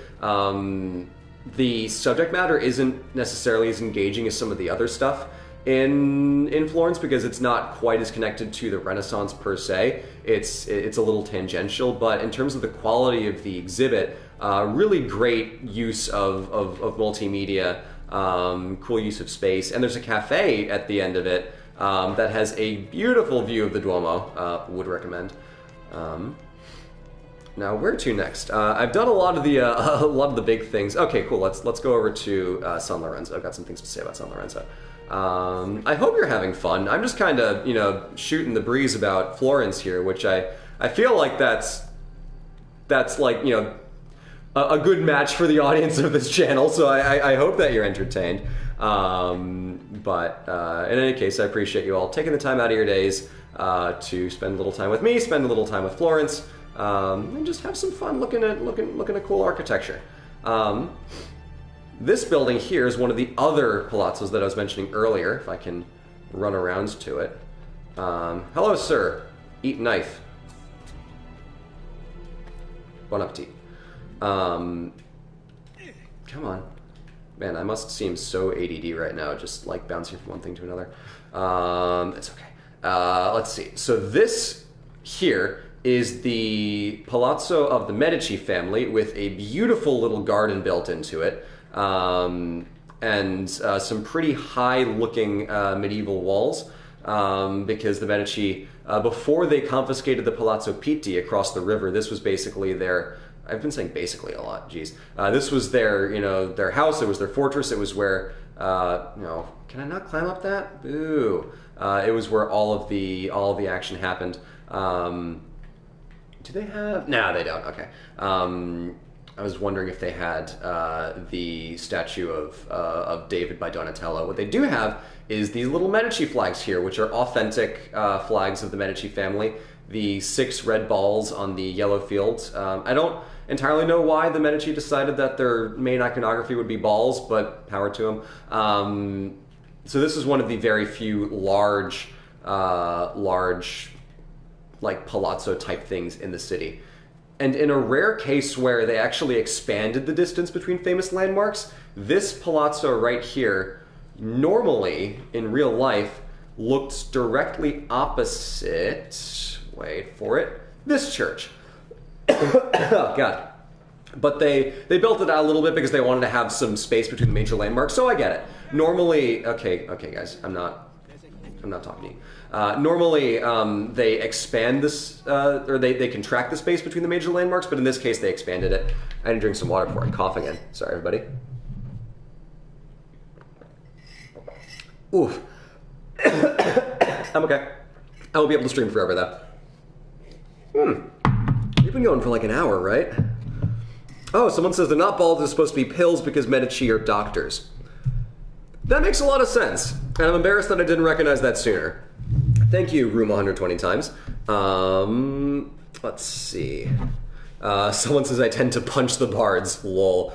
The subject matter isn't necessarily as engaging as some of the other stuff in Florence because it's not quite as connected to the Renaissance per se. It's a little tangential, but in terms of the quality of the exhibit, really great use of multimedia, cool use of space, and there's a cafe at the end of it that has a beautiful view of the Duomo. Would recommend. Now, where to next? I've done a lot of the big things. Okay, cool. Let's go over to San Lorenzo. I've got some things to say about San Lorenzo. I hope you're having fun. I'm just kind of shooting the breeze about Florence here, which I feel like that's like a good match for the audience of this channel. So I hope that you're entertained. But in any case, I appreciate you all taking the time out of your days to spend a little time with me, spend a little time with Florence. And just have some fun looking at cool architecture. This building here is one of the other palazzos that I was mentioning earlier, if I can run around to it. Hello, sir. Eat knife. Bon appetit. Come on. Man, I must seem so ADD right now, just like bouncing from one thing to another. It's okay. Let's see. So this here is the Palazzo of the Medici family with a beautiful little garden built into it, and some pretty high-looking medieval walls, because the Medici, before they confiscated the Palazzo Pitti across the river, this was basically their, I've been saying basically a lot, geez. This was their, their house, it was their fortress, it was where, can I not climb up that? Boo. It was where all of the action happened. Do they have? No, they don't. Okay. I was wondering if they had the statue of David by Donatello. What they do have is these little Medici flags here, which are authentic flags of the Medici family. The 6 red balls on the yellow fields. I don't entirely know why the Medici decided that their main iconography would be balls, but power to them. So this is one of the very few large like palazzo type things in the city. And in a rare case where they actually expanded the distance between famous landmarks, this palazzo right here, normally in real life, looked directly opposite, wait for it, this church. Oh God. But they built it out a little bit because they wanted to have some space between the major landmarks, so I get it. Normally, okay guys, I'm not talking to you. Normally, they expand this, or they contract the space between the major landmarks, but in this case, they expanded it. I didn't drink some water before I cough again. Sorry, everybody. Oof. I'm okay. I won't be able to stream forever, though. You've been going for like an hour, right? Oh, someone says they're not balls, they're supposed to be pills because Medici are doctors. That makes a lot of sense, and I'm embarrassed that I didn't recognize that sooner. Thank you, room 120 times. Let's see. Someone says I tend to punch the bards. Lol.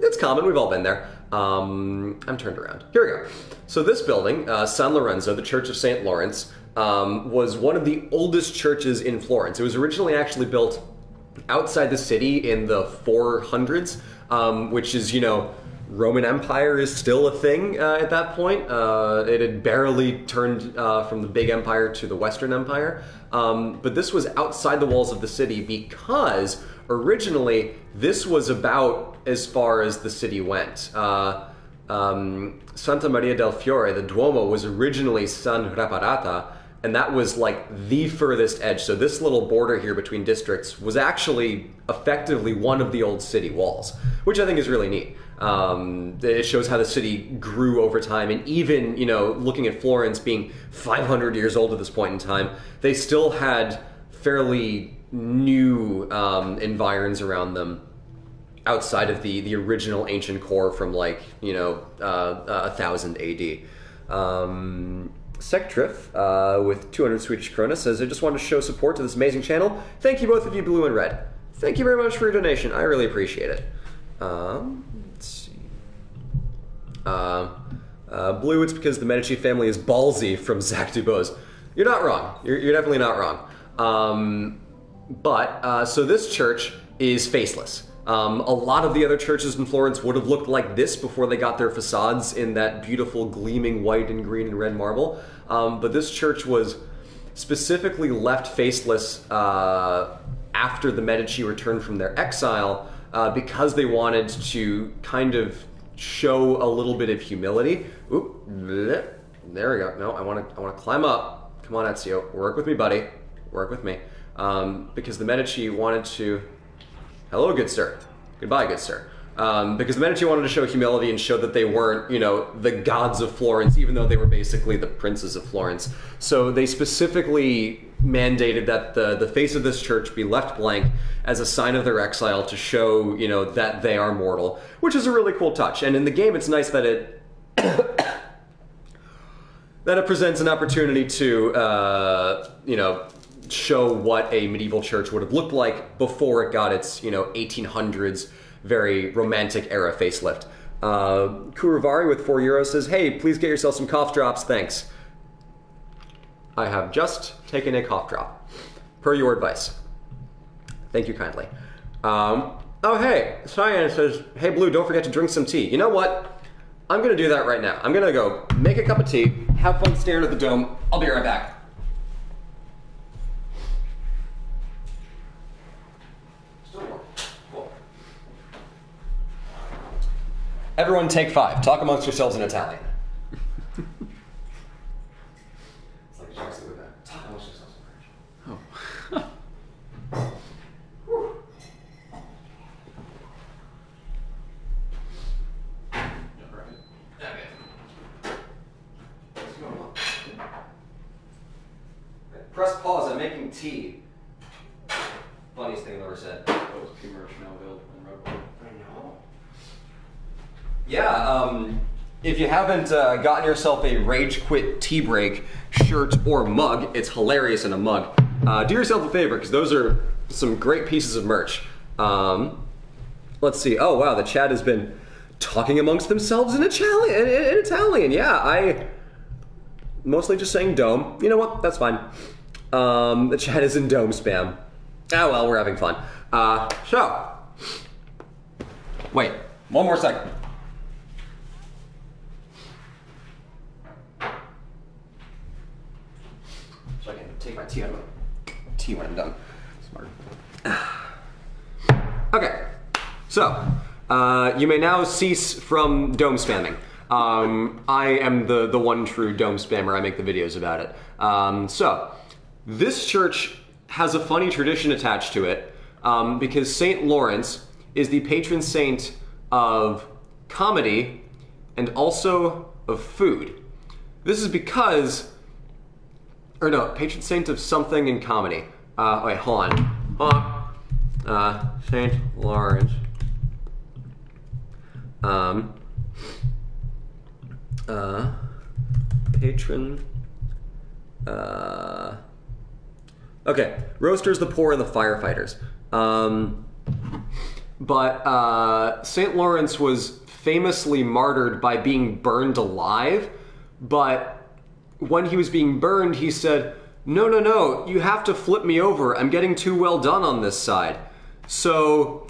It's common, we've all been there. I'm turned around. Here we go. So this building, San Lorenzo, the Church of St. Lawrence, was one of the oldest churches in Florence. It was originally actually built outside the city in the 400s, which is, Roman Empire is still a thing at that point. It had barely turned from the big empire to the Western Empire. But this was outside the walls of the city because originally this was about as far as the city went. Santa Maria del Fiore, the Duomo, was originally San Reparata, and that was like the furthest edge. So this little border here between districts was actually effectively one of the old city walls, which I think is really neat. It shows how the city grew over time, and even, looking at Florence being 500 years old at this point in time, they still had fairly new environs around them outside of the original ancient core from 1000 AD. Sektrif, with 200 Swedish krona, says, I just wanted to show support to this amazing channel. Thank you, both of you, blue and red. Thank you very much for your donation. I really appreciate it. Let's see. Blue, it's because the Medici family is ballsy from Zach Dubose. You're not wrong. You're definitely not wrong. So this church is faceless. A lot of the other churches in Florence would have looked like this before they got their facades in that beautiful gleaming white and green and red marble. But this church was specifically left faceless after the Medici returned from their exile because they wanted to kind of show a little bit of humility. Oop, bleh. There we go. No, I want to climb up. Come on, Ezio. Work with me, buddy. Work with me. Because the Medici wanted to... Hello, good sir. Goodbye, good sir. Because the Medici wanted to show humility and show that they weren't, the gods of Florence, even though they were basically the princes of Florence. So they specifically mandated that the face of this church be left blank as a sign of their exile to show, that they are mortal, which is a really cool touch. And in the game, it's nice that it presents an opportunity to, show what a medieval church would have looked like before it got its, 1800s very romantic era facelift. Kuruvari with €4 says, hey, please get yourself some cough drops, thanks. I have just taken a cough drop, per your advice. Thank you kindly. Hey, Cyan says, hey Blue, don't forget to drink some tea. You know what? I'm gonna do that right now. I'm gonna go make a cup of tea, have fun staring at the dome. I'll be right back. Everyone take 5. Talk amongst yourselves in Italian. It's like Jackson with that. Talk amongst yourselves in French. Oh. Press pause, I'm making tea. Funniest thing I've ever said. That was P merch now available in Redwood. I know. Yeah, if you haven't gotten yourself a Rage Quit tea break shirt or mug, it's hilarious in a mug. Do yourself a favor, because those are some great pieces of merch. Let's see. Oh, wow, the chat has been talking amongst themselves in Italian. Yeah, I mostly just saying dome. You know what? That's fine. The chat is in dome spam. Oh, well, we're having fun. Wait, one more second. So I can take my tea out of my tea when I'm done. Smart. Okay, so you may now cease from dome spamming. I am the one true dome spammer. I make the videos about it. So this church has a funny tradition attached to it because St. Lawrence is the patron saint of comedy and also of food. This is because, or no, patron saint of something in comedy. Wait, hold on. St. Lawrence. Patron. Okay, roasters, the poor, and the firefighters. But St. Lawrence was famously martyred by being burned alive, but when he was being burned, he said, no, you have to flip me over. I'm getting too well done on this side. So,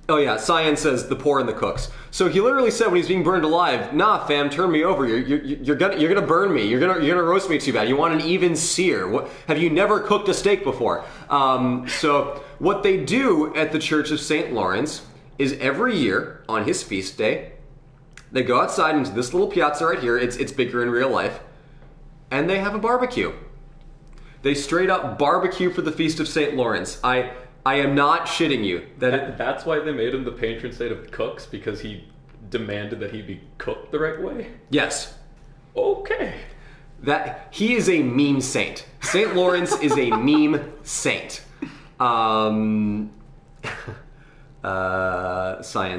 oh yeah, Cyan says the poor and the cooks. So he literally said when he's being burned alive, nah, fam, turn me over. You're gonna burn me. You're gonna roast me too bad. You want an even sear. What, have you never cooked a steak before? So what they do at the Church of St. Lawrence is every year on his feast day, they go outside into this little piazza right here. It's bigger in real life, and they have a barbecue. They straight up barbecue for the Feast of St. Lawrence. I am not shitting you. That's why they made him the patron saint of cooks, because he demanded that he be cooked the right way? Yes. Okay. That he is a meme saint. Saint Lawrence is a meme saint. Cyan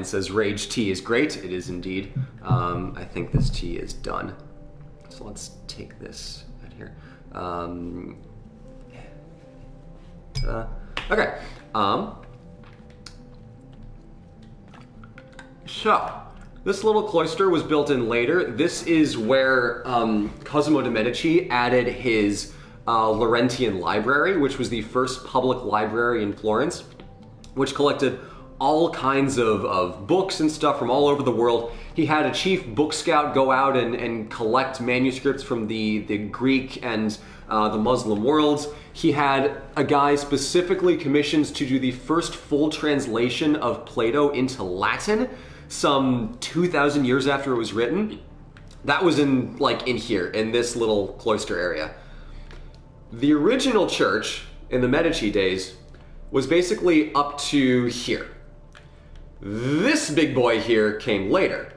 says Rage tea is great. It is indeed. I think this tea is done. So let's take this out here. Okay. So, this little cloister was built in later. This is where Cosimo de' Medici added his Laurentian library, which was the first public library in Florence, which collected all kinds of books and stuff from all over the world. He had a chief book scout go out and collect manuscripts from the Greek and the Muslim worlds. He had a guy specifically commissioned to do the first full translation of Plato into Latin, some 2,000 years after it was written. That was in here, in this little cloister area. The original church in the Medici days was basically up to here. This big boy here came later.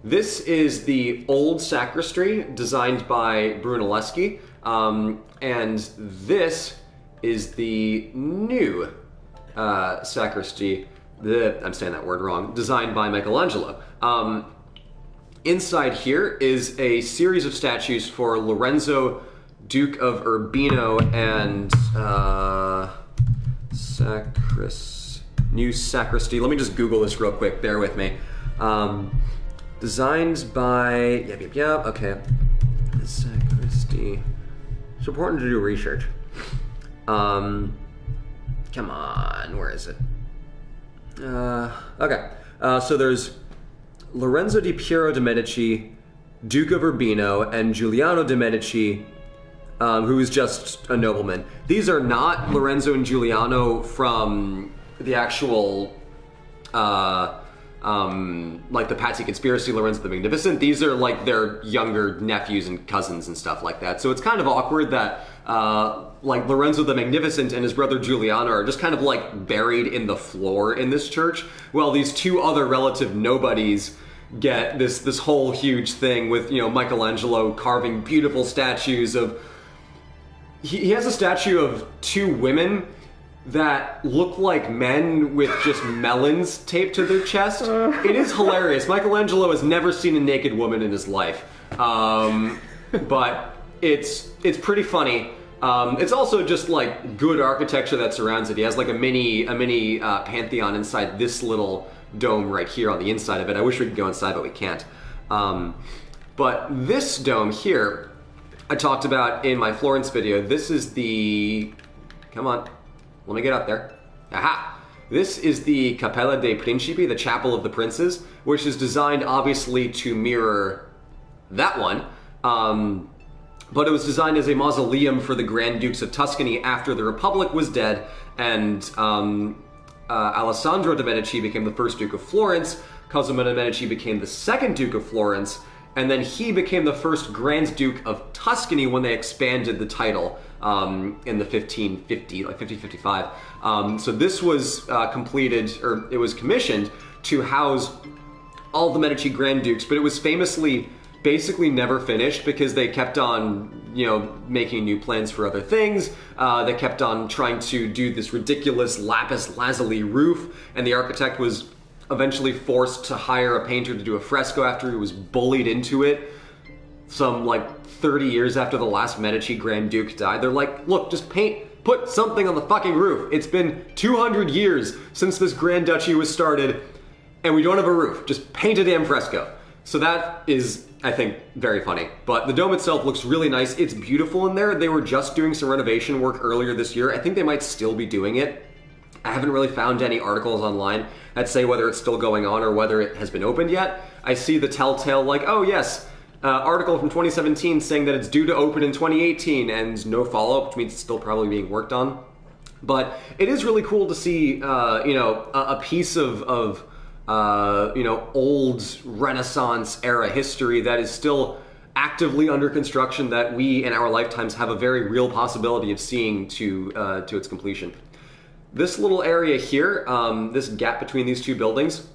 This is the old sacristy designed by Brunelleschi, and this is the new sacristy, I'm saying that word wrong, designed by Michelangelo. Inside here is a series of statues for Lorenzo, Duke of Urbino, and new sacristy. Let me just Google this real quick. Bear with me. Designed by... Yep. Okay. The sacristy. It's important to do research. Come on. Where is it? Okay. So there's Lorenzo di Piero de' Medici, Duke of Urbino, and Giuliano de' Medici, who is just a nobleman. These are not Lorenzo and Giuliano from the actual, like the Pazzi conspiracy, Lorenzo the Magnificent. These are like their younger nephews and cousins and stuff like that. So it's kind of awkward that like Lorenzo the Magnificent and his brother Giuliano are just kind of like buried in the floor in this church, while these two other relative nobodies get this whole huge thing with, you know, Michelangelo carving beautiful statues of... He has a statue of two women that look like men with just melons taped to their chest. It is hilarious. Michelangelo has never seen a naked woman in his life. But it's pretty funny. It's also just like good architecture that surrounds it. He has like a mini pantheon inside this little dome right here on the inside of it. I wish we could go inside, but we can't. But this dome here, I talked about in my Florence video. This is the... Come on. Let me get up there. Aha! This is the Cappella dei Principi, the Chapel of the Princes, which is designed obviously to mirror that one. But it was designed as a mausoleum for the Grand Dukes of Tuscany after the Republic was dead, and Alessandro de' Medici became the first Duke of Florence, Cosimo de' Medici became the second Duke of Florence, and then he became the first Grand Duke of Tuscany when they expanded the title in the 1555. So this was completed, or it was commissioned to house all the Medici Grand Dukes, but it was famously basically never finished because they kept on, you know, making new plans for other things. They kept on trying to do this ridiculous lapis lazuli roof, and the architect was eventually forced to hire a painter to do a fresco after he was bullied into it some like 30 years after the last Medici Grand Duke died. They're like, look, just put something on the fucking roof. It's been 200 years since this Grand Duchy was started, and we don't have a roof. Just paint a damn fresco. So that is, I think, very funny. But the dome itself looks really nice. It's beautiful in there. They were just doing some renovation work earlier this year. I think they might still be doing it. I haven't really found any articles online that say whether it's still going on or whether it has been opened yet. I see the telltale like, oh yes, article from 2017 saying that it's due to open in 2018 and no follow-up, which means it's still probably being worked on. But it is really cool to see, you know, a piece of you know, old Renaissance era history that is still actively under construction, that we in our lifetimes have a very real possibility of seeing to its completion. This little area here, this gap between these two buildings,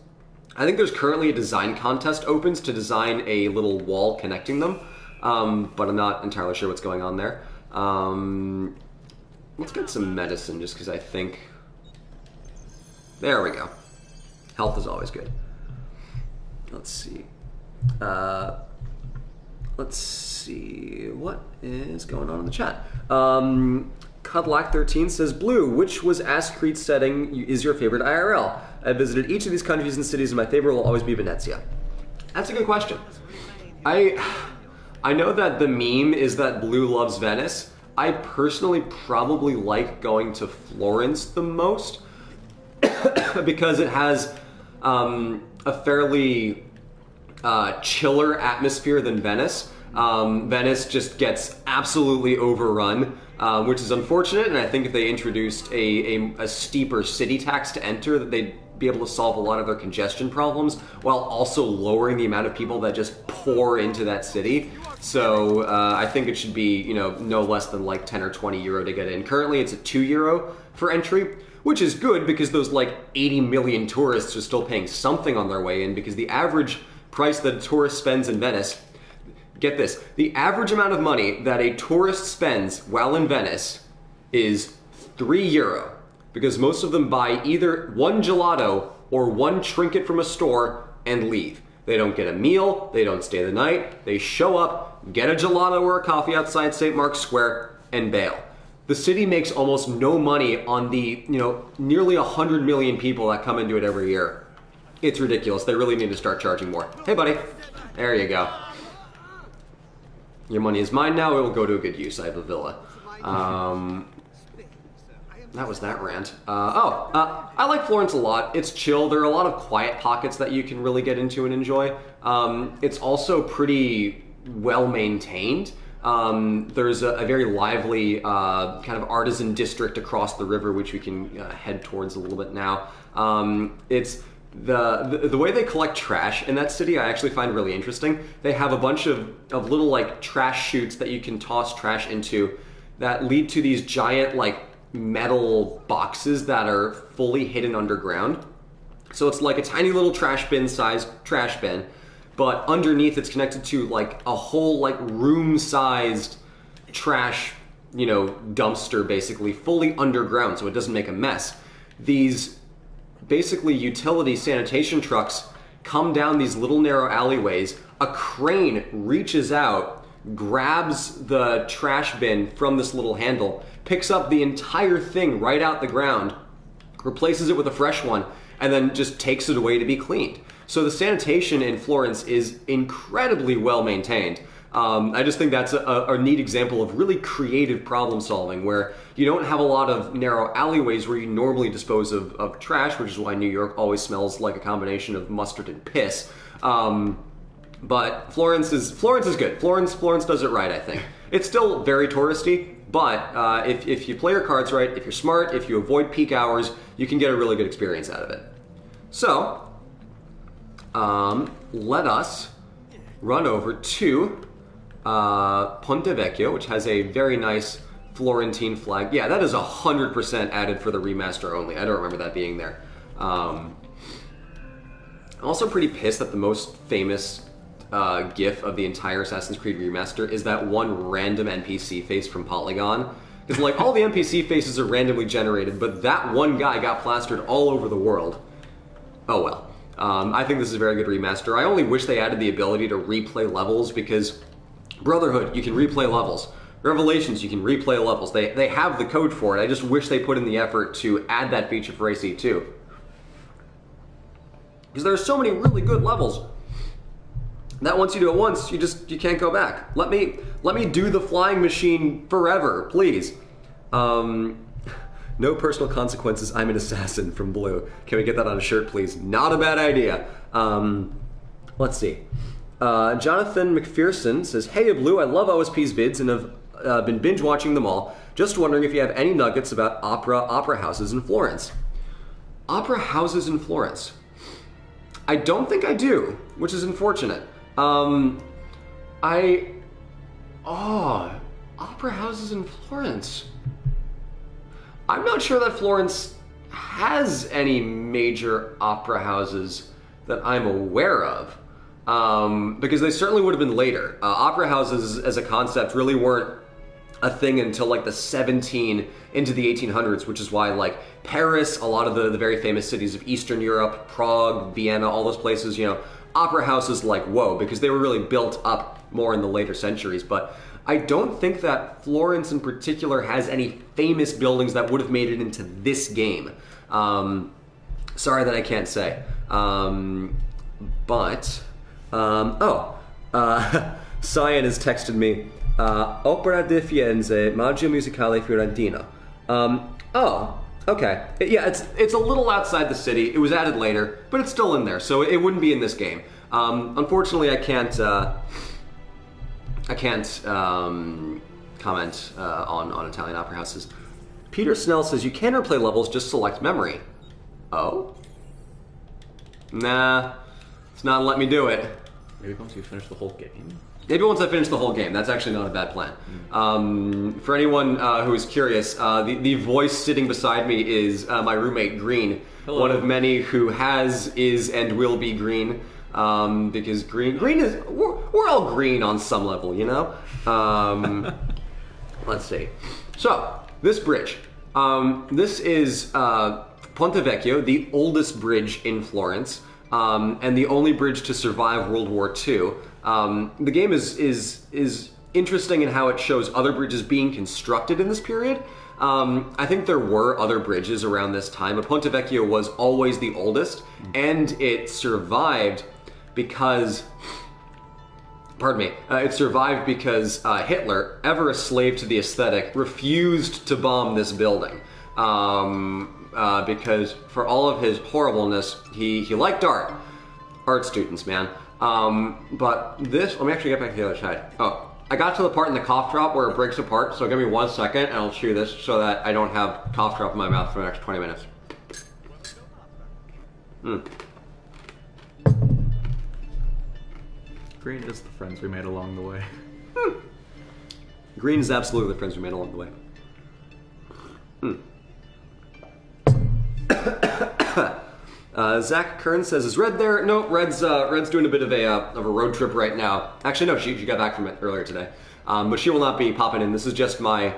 I think there's currently a design contest opens to design a little wall connecting them, but I'm not entirely sure what's going on there. Let's get some medicine just because I think... There we go. Health is always good. Let's see. Let's see. What is going on in the chat? Cudlack13 says, Blue, which was Ascrete setting is your favorite IRL? I visited each of these countries and cities, and my favorite will always be Venezia. That's a good question. I know that the meme is that Blue loves Venice. I personally probably like going to Florence the most because it has a fairly chiller atmosphere than Venice. Venice just gets absolutely overrun, which is unfortunate, and I think if they introduced a steeper city tax to enter, that they'd be able to solve a lot of their congestion problems while also lowering the amount of people that just pour into that city. So I think it should be, you know, no less than like 10 or 20 euro to get in. Currently it's at €2 for entry, which is good because those like 80 million tourists are still paying something on their way in, because the average price that a tourist spends in Venice, get this, the average amount of money that a tourist spends while in Venice is €3, because most of them buy either one gelato or one trinket from a store and leave. They don't get a meal, they don't stay the night, they show up, get a gelato or a coffee outside St. Mark's Square, and bail. The city makes almost no money on the, you know, nearly 100 million people that come into it every year. It's ridiculous. They really need to start charging more. Hey, buddy. There you go. Your money is mine now. It will go to a good use. I have a villa. That was that rant. I like Florence a lot. It's chill. There are a lot of quiet pockets that you can really get into and enjoy. It's also pretty well maintained. There's a very lively kind of artisan district across the river, which we can head towards a little bit now. It's the way they collect trash in that city, I actually find really interesting. They have a bunch of little like trash chutes that you can toss trash into that lead to these giant like metal boxes that are fully hidden underground. So it's like a tiny little trash bin sized trash bin, but underneath it's connected to like a whole like room sized trash, you know, dumpster, basically fully underground so it doesn't make a mess. These basically utility sanitation trucks come down these little narrow alleyways. A crane reaches out, grabs the trash bin from this little handle, picks up the entire thing right out the ground, replaces it with a fresh one, and then just takes it away to be cleaned. So the sanitation in Florence is incredibly well maintained. I just think that's a neat example of really creative problem solving, where you don't have a lot of narrow alleyways where you normally dispose of trash, which is why New York always smells like a combination of mustard and piss. But Florence is good. Florence does it right, I think. It's still very touristy, but if you play your cards right, if you're smart, if you avoid peak hours, you can get a really good experience out of it. So, let us run over to Ponte Vecchio, which has a very nice Florentine flag. Yeah, that is 100% added for the remaster only. I don't remember that being there. I'm also pretty pissed that the most famous GIF of the entire Assassin's Creed remaster is that one random NPC face from Polygon. Because like all the NPC faces are randomly generated, but that one guy got plastered all over the world. Oh well. I think this is a very good remaster. I only wish they added the ability to replay levels, because Brotherhood, you can replay levels. Revelations, you can replay levels. They have the code for it. I just wish they put in the effort to add that feature for AC2. Because there are so many really good levels that once you do it once, you can't go back. Let me do the flying machine forever, please. No personal consequences, I'm an assassin from Blue. Can we get that on a shirt, please? Not a bad idea. Let's see. Jonathan McPherson says, Hey Blue, I love OSP's vids and have been binge watching them all. Just wondering if you have any nuggets about opera houses in Florence. Opera houses in Florence? I don't think I do, which is unfortunate. Opera houses in Florence. I'm not sure that Florence has any major opera houses that I'm aware of. Because they certainly would have been later. Opera houses as a concept really weren't a thing until like the 17 into the 1800s, which is why like Paris, a lot of the very famous cities of Eastern Europe, Prague, Vienna, all those places, you know, opera houses like whoa, because they were really built up more in the later centuries. But I don't think that Florence in particular has any famous buildings that would have made it into this game. Sorry that I can't say. Cyan has texted me, Opera di Firenze, Maggio Musicale Fiorentina. Okay. Yeah, it's a little outside the city. It was added later, but it's still in there, so it wouldn't be in this game. Unfortunately, I can't comment on Italian opera houses. Peter Snell says, you can replay levels, just select memory. Oh? Nah, it's not letting me do it. Maybe once you finish the whole game. Maybe once I finish the whole game. That's actually not a bad plan. For anyone who is curious, the voice sitting beside me is my roommate, Green. Hello. One of many who is, and will be green. Because green is, we're all green on some level, you know? Let's see. So, this bridge. This is Ponte Vecchio, the oldest bridge in Florence. And the only bridge to survive World War II. The game is interesting in how it shows other bridges being constructed in this period. I think there were other bridges around this time, but Ponte Vecchio was always the oldest, and it survived because, it survived because Hitler, ever a slave to the aesthetic, refused to bomb this building. Because for all of his horribleness, he liked art. Art students, man. But this, let me actually get back to the other side. Oh, I got to the part in the cough drop where it breaks apart, so give me 1 second and I'll chew this so that I don't have cough drop in my mouth for the next 20 minutes. Green is the friends we made along the way. Green is absolutely the friends we made along the way. Zach Kern says, "Is Red there?" No, Red's doing a bit of a road trip right now. Actually, no, she got back from it earlier today, but she will not be popping in. This is just my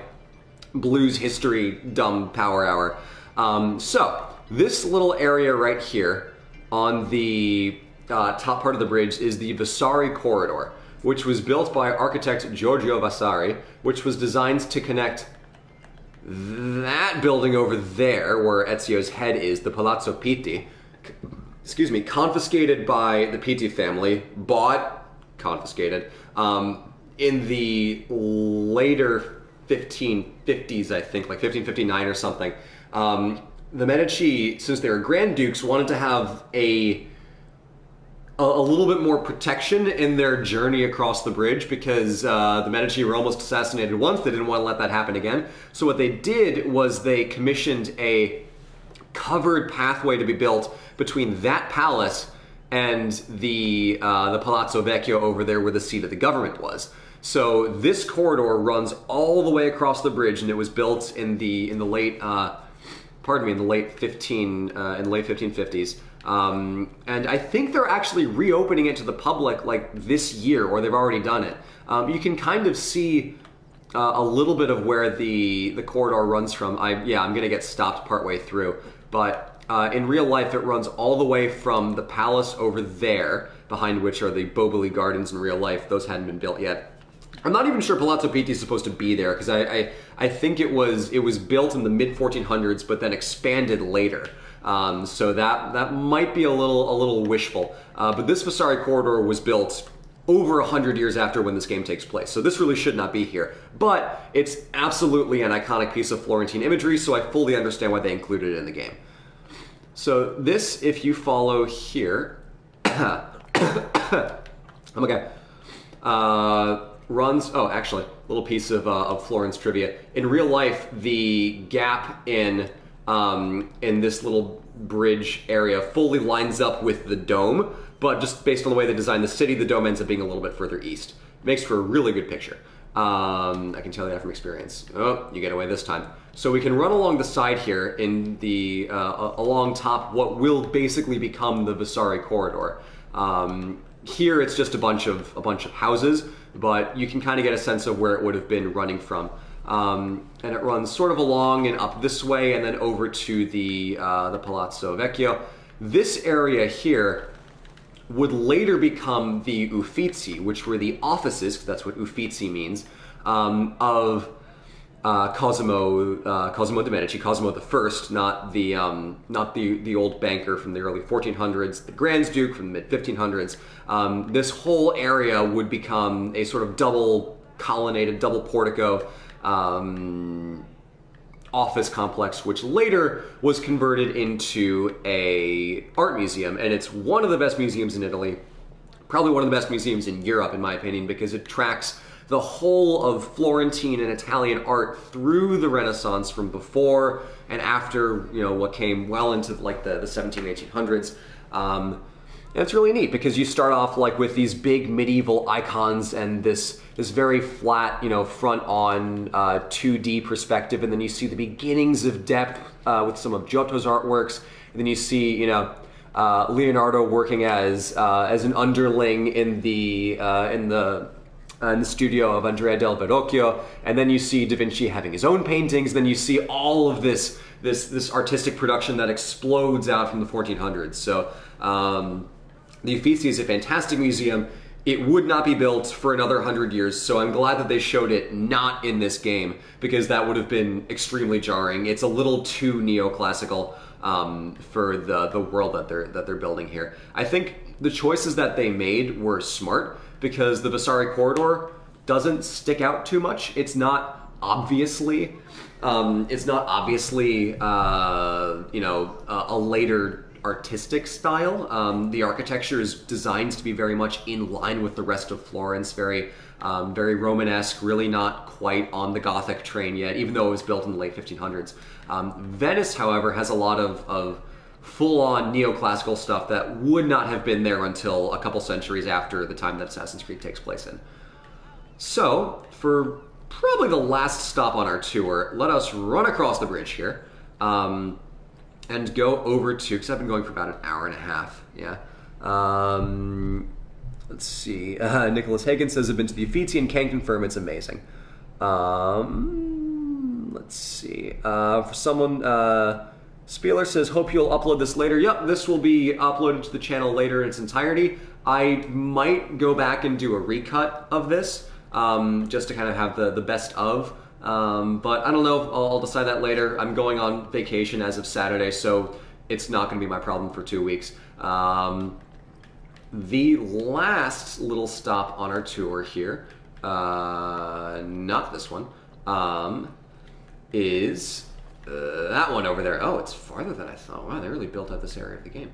blues history dumb power hour. So this little area right here on the top part of the bridge is the Vasari corridor, which was built by architect Giorgio Vasari, which was designed to connect that building over there, where Ezio's head is, the Palazzo Pitti, confiscated by the Pitti family, confiscated, in the later 1550s, I think, like 1559 or something. The Medici, since they were Grand Dukes, wanted to have a little bit more protection in their journey across the bridge because the Medici were almost assassinated once. They didn't want to let that happen again. So what they did was they commissioned a covered pathway to be built between that palace and the Palazzo Vecchio over there where the seat of the government was. So this corridor runs all the way across the bridge, and it was built in the late 1550s. And I think they're actually reopening it to the public like this year, or they've already done it. You can kind of see a little bit of where the corridor runs from. I'm gonna get stopped partway through, but in real life it runs all the way from the palace over there, behind which are the Boboli Gardens in real life. Those hadn't been built yet. I'm not even sure Palazzo Pitti is supposed to be there, because I think it was built in the mid-1400s, but then expanded later. So that might be a little wishful. But this Vasari corridor was built over 100 years after when this game takes place. So this really should not be here. But it's absolutely an iconic piece of Florentine imagery, so I fully understand why they included it in the game. So this, if you follow here, runs, actually, a little piece of Florence trivia. In real life, the gap in this little bridge area fully lines up with the dome, but just based on the way they designed the city, the dome ends up being a little bit further east. Makes for a really good picture. I can tell you that from experience. Oh, you get away this time. So we can run along the side here in the along top what will basically become the Vasari corridor. Here it's just a bunch of houses, but you can kind of get a sense of where it would have been running from. And it runs sort of along and up this way, and then over to the Palazzo Vecchio. This area here would later become the Uffizi, which were the offices, 'cause that's what Uffizi means, of Cosimo de' Medici, Cosimo the First, not the old banker from the early 1400s, the Grand Duke from the mid 1500s. This whole area would become a sort of double colonnaded, double portico office complex, which later was converted into a art museum, and it's one of the best museums in Italy, probably one of the best museums in Europe, in my opinion, because it tracks the whole of Florentine and Italian art through the Renaissance from before and after, what came well into like the 17, 1800s. And it's really neat because you start off like with these big medieval icons and this very flat, front on 2D perspective, and then you see the beginnings of depth with some of Giotto's artworks, and then you see, Leonardo working as an underling in the studio of Andrea del Verrocchio, and then you see Da Vinci having his own paintings. Then you see all of this artistic production that explodes out from the 1400s. So the Uffizi is a fantastic museum. It would not be built for another 100 years, so I'm glad that they showed it not in this game, because that would have been extremely jarring. It's a little too neoclassical for the world that they're building here. I think the choices that they made were smart, because the Vasari corridor doesn't stick out too much. It's not obviously a later artistic style. The architecture is designed to be very much in line with the rest of Florence, very Romanesque, really not quite on the Gothic train yet, even though it was built in the late 1500s. Venice, however, has a lot of full-on neoclassical stuff that would not have been there until a couple centuries after the time that Assassin's Creed takes place in. So, for probably the last stop on our tour, let us run across the bridge here and go over to, because I've been going for about an hour and a half, yeah. Let's see. Nicholas Hagen says, I've been to the Uffizi and can confirm it's amazing. Let's see. For someone... Spieler says, hope you'll upload this later. Yep, this will be uploaded to the channel later in its entirety. I might go back and do a recut of this, just to kind of have the best of. But I don't know, I'll decide that later. I'm going on vacation as of Saturday, so it's not going to be my problem for 2 weeks. The last little stop on our tour here, not this one, is... that one over there. Oh, it's farther than I thought. Wow, they really built out this area of the game.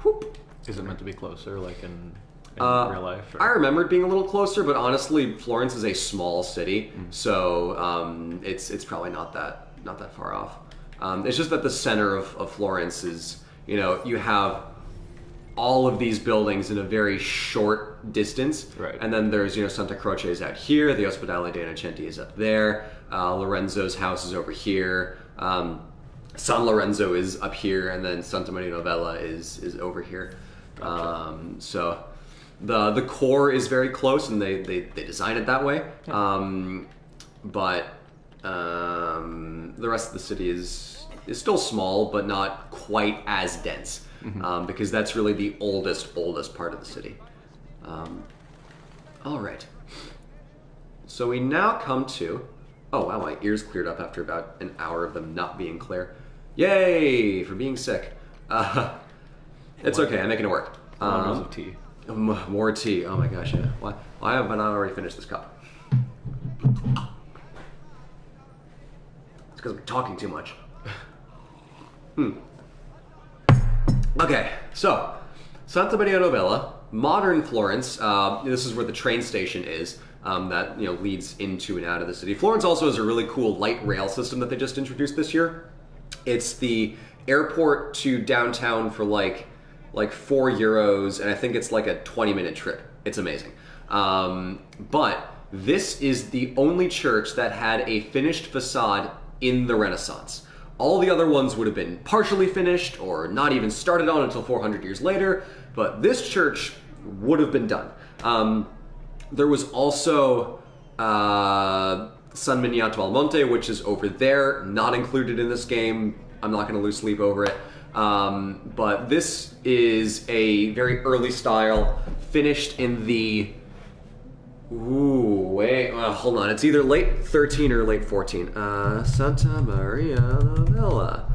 Whoop. Is it meant to be closer, like in real life? Or? I remember it being a little closer, but honestly, Florence is a small city, so it's probably not that far off. It's just that the center of Florence is, you have all of these buildings in a very short distance, right? And then there's Santa Croce is out here, the Ospedale dei Innocenti is up there, Lorenzo's house is over here, San Lorenzo is up here, and then Santa Maria Novella is over here. Gotcha. So the core is very close, and they design it that way. Yeah. But the rest of the city is still small, but not quite as dense. Because that's really the oldest part of the city. All right. So we now come to... Oh, wow, my ears cleared up after about an hour of them not being clear. Yay, for being sick. It's okay, I'm making it work. Wonders of tea. More tea, oh my gosh, yeah. Why have I not already finished this cup? It's because I'm talking too much. Okay, so Santa Maria Novella, modern Florence. This is where the train station is that leads into and out of the city. Florence also has a really cool light rail system that they just introduced this year. It's the airport to downtown for like €4, and I think it's like a 20-minute trip. It's amazing. But this is the only church that had a finished facade in the Renaissance. All the other ones would have been partially finished or not even started on until 400 years later, but this church would have been done. There was also San Miniato al Monte, which is over there, not included in this game. I'm not going to lose sleep over it. But this is a very early style, finished in the... hold on. It's either late 13 or late 14. Santa Maria Novella.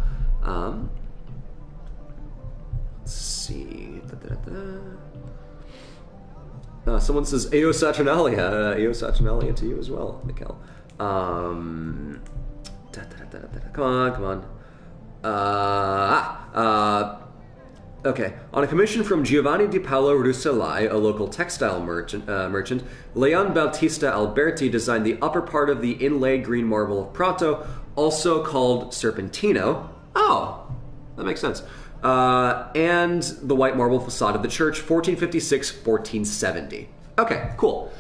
Let's see. Someone says Eo Saturnalia. Eo Saturnalia to you as well, Mikkel. Come on. Okay. On a commission from Giovanni di Paolo Rucellai, a local textile merchant, Leon Bautista Alberti designed the upper part of the inlaid green marble of Prato, also called Serpentino. Oh, that makes sense. And the white marble facade of the church, 1456-1470. Okay, cool.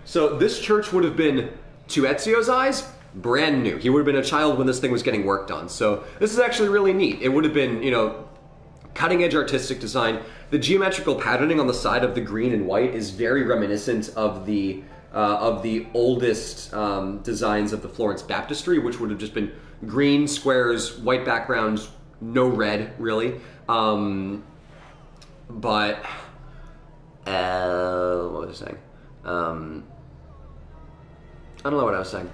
So this church would have been, to Ezio's eyes, brand new. He would have been a child when this thing was getting worked on. So this is actually really neat. It would have been, cutting-edge artistic design. The geometrical patterning on the side of the green and white is very reminiscent of the oldest designs of the Florence Baptistry, which would have just been green squares, white backgrounds, no red, really. What was I saying? I don't know what I was saying.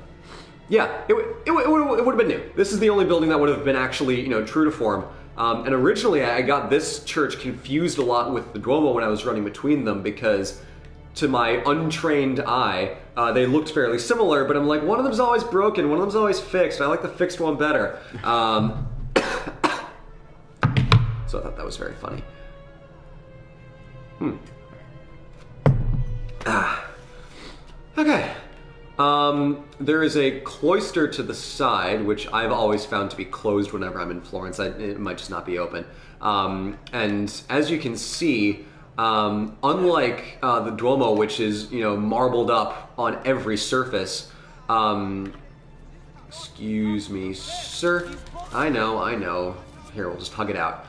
Yeah, it would have been new. This is the only building that would have been actually, true to form. And originally I got this church confused a lot with the Duomo when I was running between them because to my untrained eye, they looked fairly similar, but I'm like, one of them's always broken, one of them's always fixed, and I like the fixed one better. So I thought that was very funny. Okay. There is a cloister to the side, which I've always found to be closed whenever I'm in Florence. It might just not be open. And as you can see, unlike the Duomo, which is, marbled up on every surface, excuse me, sir. I know. Here, we'll just hug it out.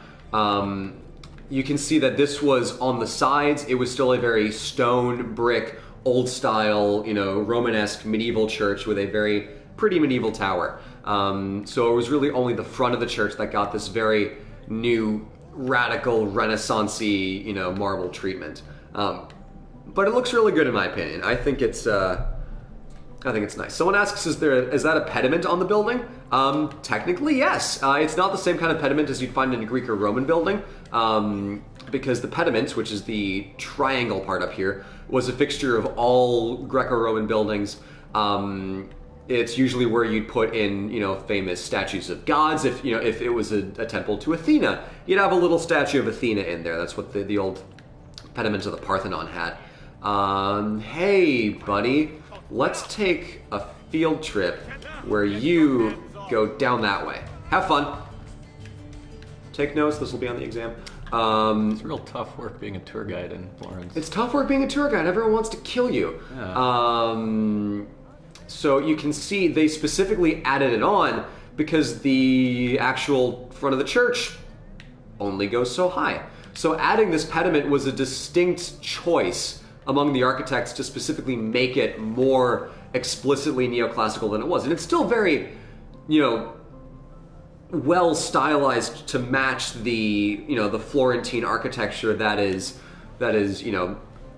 You can see that this was on the sides. It was still a very stone, brick, old style, Romanesque medieval church with a very pretty medieval tower. So it was really only the front of the church that got this very new, radical, Renaissance-y, marble treatment. But it looks really good in my opinion. I think it's nice. Someone asks, is that a pediment on the building? Technically, yes. It's not the same kind of pediment as you'd find in a Greek or Roman building, because the pediment, which is the triangle part up here, was a fixture of all Greco-Roman buildings. It's usually where you'd put in, famous statues of gods. If it was a temple to Athena, you'd have a little statue of Athena in there. That's what the old pediment of the Parthenon had. Hey, buddy. Let's take a field trip where you go down that way. Have fun. Take notes. This will be on the exam. It's real tough work being a tour guide in Florence. It's tough work being a tour guide. Everyone wants to kill you. Yeah. So you can see they specifically added it on because the actual front of the church only goes so high. So adding this pediment was a distinct choice among the architects to specifically make it more explicitly neoclassical than it was. And it's still very, well stylized to match the, the Florentine architecture that is,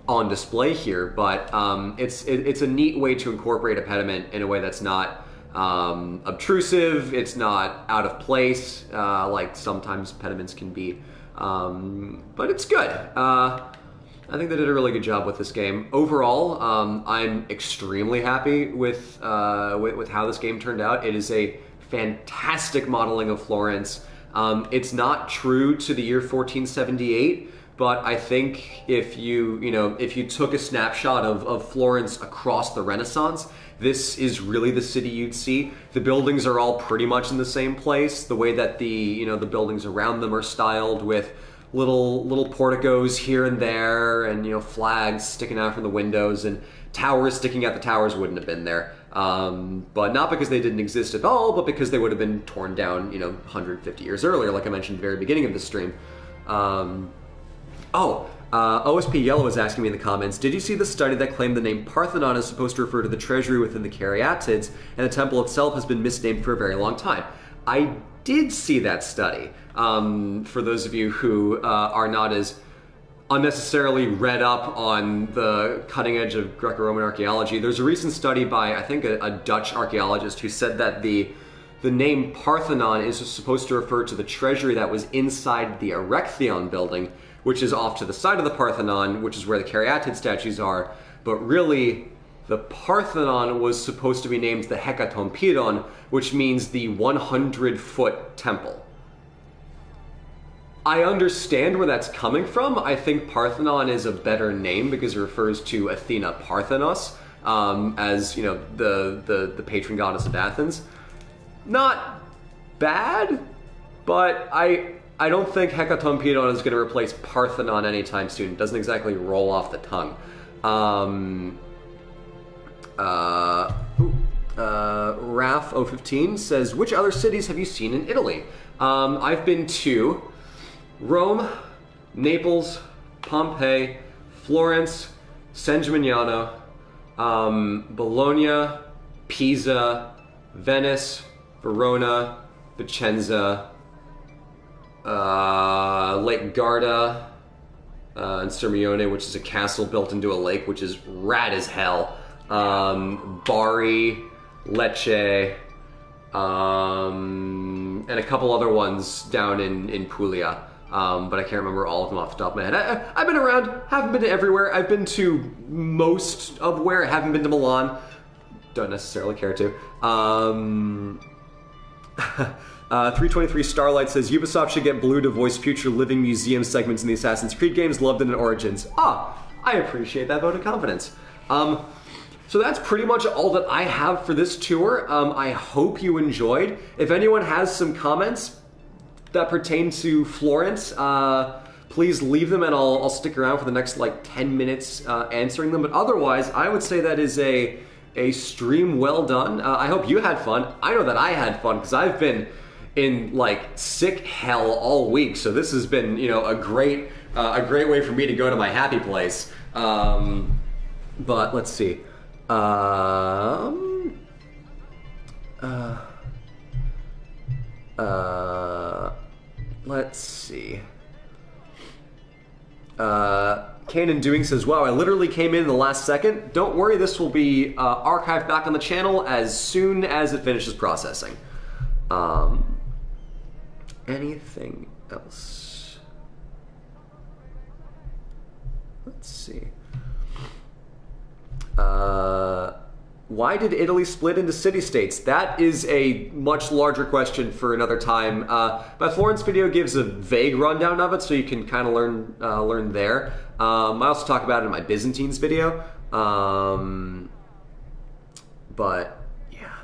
on display here. But it's a neat way to incorporate a pediment in a way that's not obtrusive. It's not out of place, like sometimes pediments can be. But it's good. I think they did a really good job with this game. Overall, I'm extremely happy with how this game turned out. It is a fantastic modeling of Florence. It's not true to the year 1478, but I think if you took a snapshot of Florence across the Renaissance, this is really the city you'd see. The buildings are all pretty much in the same place. The way that the buildings around them are styled with little porticos here and there, and flags sticking out from the windows, and towers sticking out. The towers wouldn't have been there. But not because they didn't exist at all, but because they would have been torn down, 150 years earlier, like I mentioned at the very beginning of the stream. OSP Yellow was asking me in the comments, did you see the study that claimed the name Parthenon is supposed to refer to the treasury within the Caryatids, and the temple itself has been misnamed for a very long time? I did see that study. For those of you who are not as unnecessarily read up on the cutting edge of Greco-Roman archaeology, there's a recent study by, I think, a Dutch archaeologist who said that the name Parthenon is supposed to refer to the treasury that was inside the Erechtheion building, which is off to the side of the Parthenon, which is where the Caryatid statues are. But really, the Parthenon was supposed to be named the Hekatompedon, which means the 100-foot temple. I understand where that's coming from. I think Parthenon is a better name because it refers to Athena Parthenos, as the patron goddess of Athens. Not bad, but I don't think Hekatompedon is going to replace Parthenon anytime soon. It doesn't exactly roll off the tongue. Raf015 says, which other cities have you seen in Italy? I've been to Rome, Naples, Pompeii, Florence, San Gimignano, Bologna, Pisa, Venice, Verona, Vicenza, Lake Garda, and Sirmione, which is a castle built into a lake, which is rad as hell. Bari, Lecce, and a couple other ones down in Puglia. But I can't remember all of them off the top of my head. I've been around, haven't been to everywhere. I've been to most of where, I haven't been to Milan. Don't necessarily care to. 323 Starlight says, Ubisoft should get Blue to voice future living museum segments in the Assassin's Creed games, loved it in Origins. I appreciate that vote of confidence. So that's pretty much all that I have for this tour. I hope you enjoyed. If anyone has some comments that pertain to Florence, please leave them and I'll stick around for the next 10 minutes answering them. But otherwise, I would say that is a stream well done. I hope you had fun. I know that I had fun because I've been in sick hell all week. So this has been a great way for me to go to my happy place. But let's see. Let's see. Kanan Doing says, wow, I literally came in the last second. Don't worry, this will be archived back on the channel as soon as it finishes processing. Anything else? Let's see. Why did Italy split into city-states? That is a much larger question for another time. My Florence video gives a vague rundown of it, so you can kind of learn there. I also talk about it in my Byzantines video. But yeah.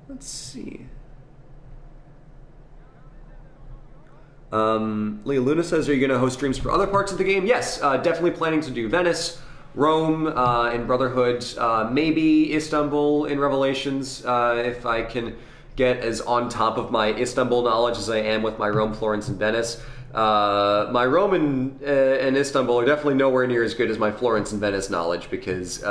Let's see. Leah Luna says, are you going to host streams for other parts of the game? Yes, definitely planning to do Venice, Rome in Brotherhood, maybe Istanbul in Revelations, if I can get as on top of my Istanbul knowledge as I am with my Rome, Florence, and Venice. My Rome and Istanbul are definitely nowhere near as good as my Florence and Venice knowledge because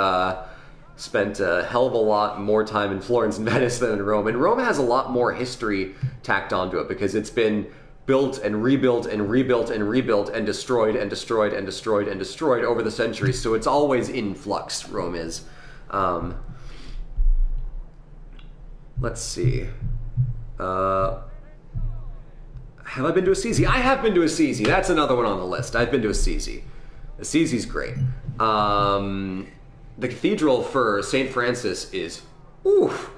spent a hell of a lot more time in Florence and Venice than in Rome. And Rome has a lot more history tacked onto it because it's been built and rebuilt and rebuilt and rebuilt and destroyed and destroyed and destroyed and destroyed over the centuries. So it's always in flux, Rome is. Let's see. Have I been to Assisi? I have been to Assisi. That's another one on the list. I've been to Assisi. Assisi's great. The cathedral for St. Francis is, oof.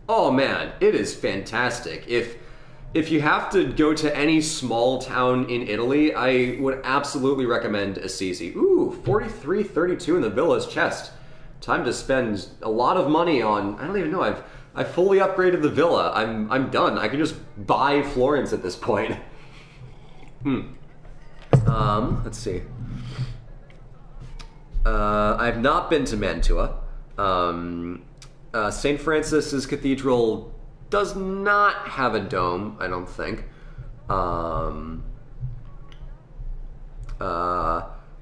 Oh man, it is fantastic. If you have to go to any small town in Italy, I would absolutely recommend Assisi. Ooh, 43.32 in the villa's chest. Time to spend a lot of money on, I don't even know, I've fully upgraded the villa. I'm done. I can just buy Florence at this point. Let's see. I've not been to Mantua. St. Francis's Cathedral does not have a dome, I don't think.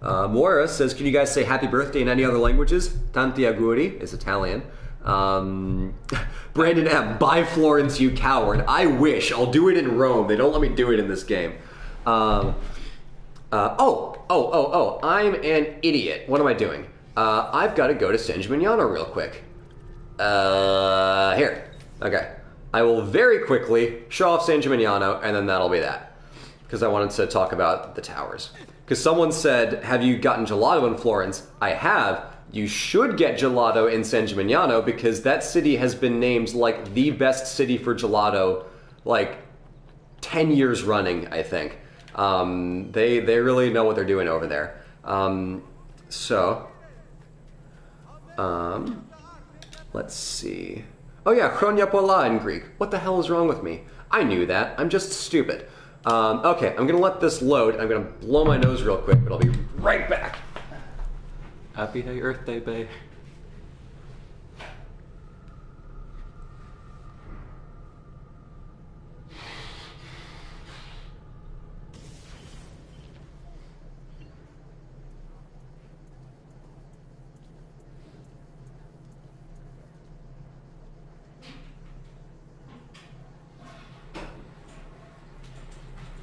Moira says, can you guys say happy birthday in any other languages? Tanti auguri is Italian. Brandon M, bye Florence, you coward. I wish. I'll do it in Rome. They don't let me do it in this game. I'm an idiot. What am I doing? I've got to go to San Gimignano real quick. Here. Okay. I will very quickly show off San Gimignano, and then that'll be that. Because I wanted to talk about the towers. Because someone said, have you gotten gelato in Florence? I have. You should get gelato in San Gimignano, because that city has been named like the best city for gelato like 10 years running, I think. They really know what they're doing over there. Let's see. Oh yeah, chronia pola in Greek. What the hell is wrong with me? I knew that. I'm just stupid. Okay, I'm gonna let this load. I'm gonna blow my nose real quick, but I'll be right back. Happy Earth Day, bae.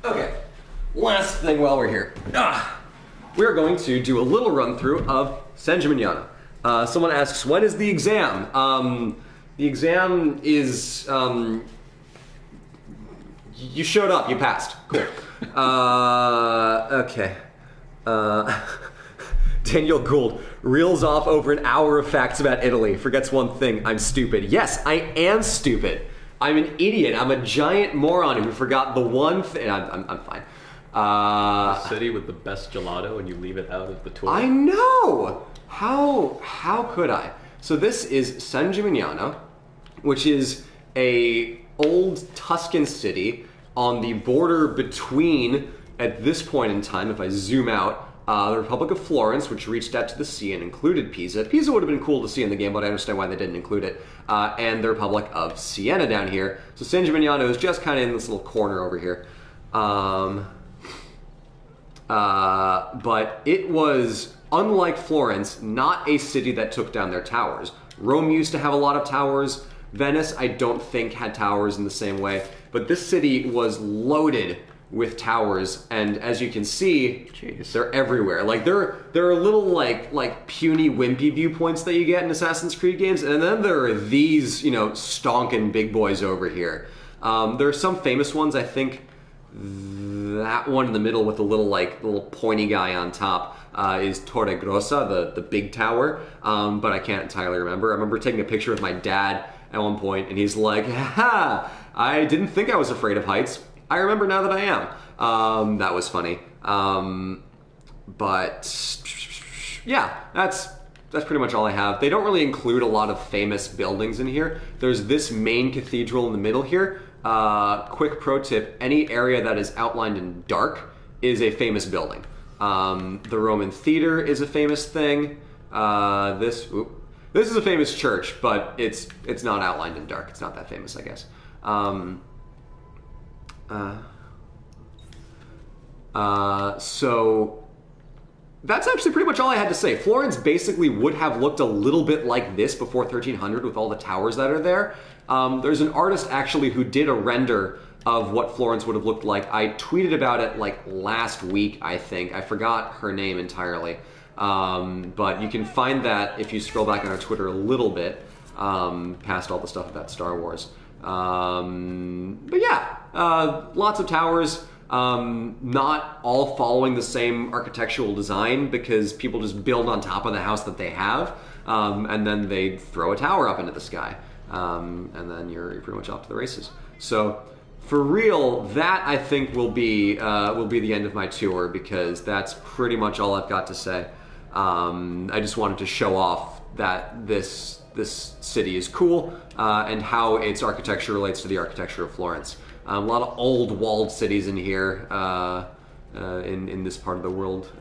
Okay, last thing while we're here. We're going to do a little run through of San Gimignano. Someone asks, when is the exam? The exam is, you showed up, you passed. Cool. Okay. Daniel Gould reels off over an hour of facts about Italy, forgets one thing, I'm stupid. Yes, I am stupid. I'm an idiot. I'm a giant moron who forgot the one thing. I'm fine. The city with the best gelato, and you leave it out of the tour. I know. How could I? So this is San Gimignano, which is a old Tuscan city on the border between, at this point in time, if I zoom out, the Republic of Florence, which reached out to the sea and included Pisa. Pisa would have been cool to see in the game, but I understand why they didn't include it. And the Republic of Siena down here. So San Gimignano is just kind of in this little corner over here. But it was, unlike Florence, not a city that took down their towers. Rome used to have a lot of towers. Venice, I don't think, had towers in the same way. But this city was loaded with towers, and as you can see, jeez, they're everywhere. Like there are little like puny wimpy viewpoints that you get in Assassin's Creed games, and then there are these, you know, stonking big boys over here. There are some famous ones. I think that one in the middle with the little pointy guy on top is Torre Grossa, the big tower. But I can't entirely remember. I remember taking a picture with my dad at one point, and he's like, "Ha! I didn't think I was afraid of heights. I remember now that I am." That was funny. But yeah, that's pretty much all I have. They don't really include a lot of famous buildings in here. There's this main cathedral in the middle here. Quick pro tip, any area that is outlined in dark is a famous building. The Roman Theater is a famous thing. This is a famous church, but it's not outlined in dark. It's not that famous, I guess. So that's actually pretty much all I had to say. Florence basically would have looked a little bit like this before 1300 with all the towers that are there. There's an artist actually who did a render of what Florence would have looked like. I tweeted about it like last week, I think. I forgot her name entirely. But you can find that if you scroll back on our Twitter a little bit, past all the stuff about Star Wars. But yeah, lots of towers, not all following the same architectural design because people just build on top of the house that they have, and then they throw a tower up into the sky, and then you're pretty much off to the races. So for real, that I think will be the end of my tour because that's pretty much all I've got to say. I just wanted to show off that this city is cool, and how its architecture relates to the architecture of Florence. A lot of old walled cities in here. in this part of the world.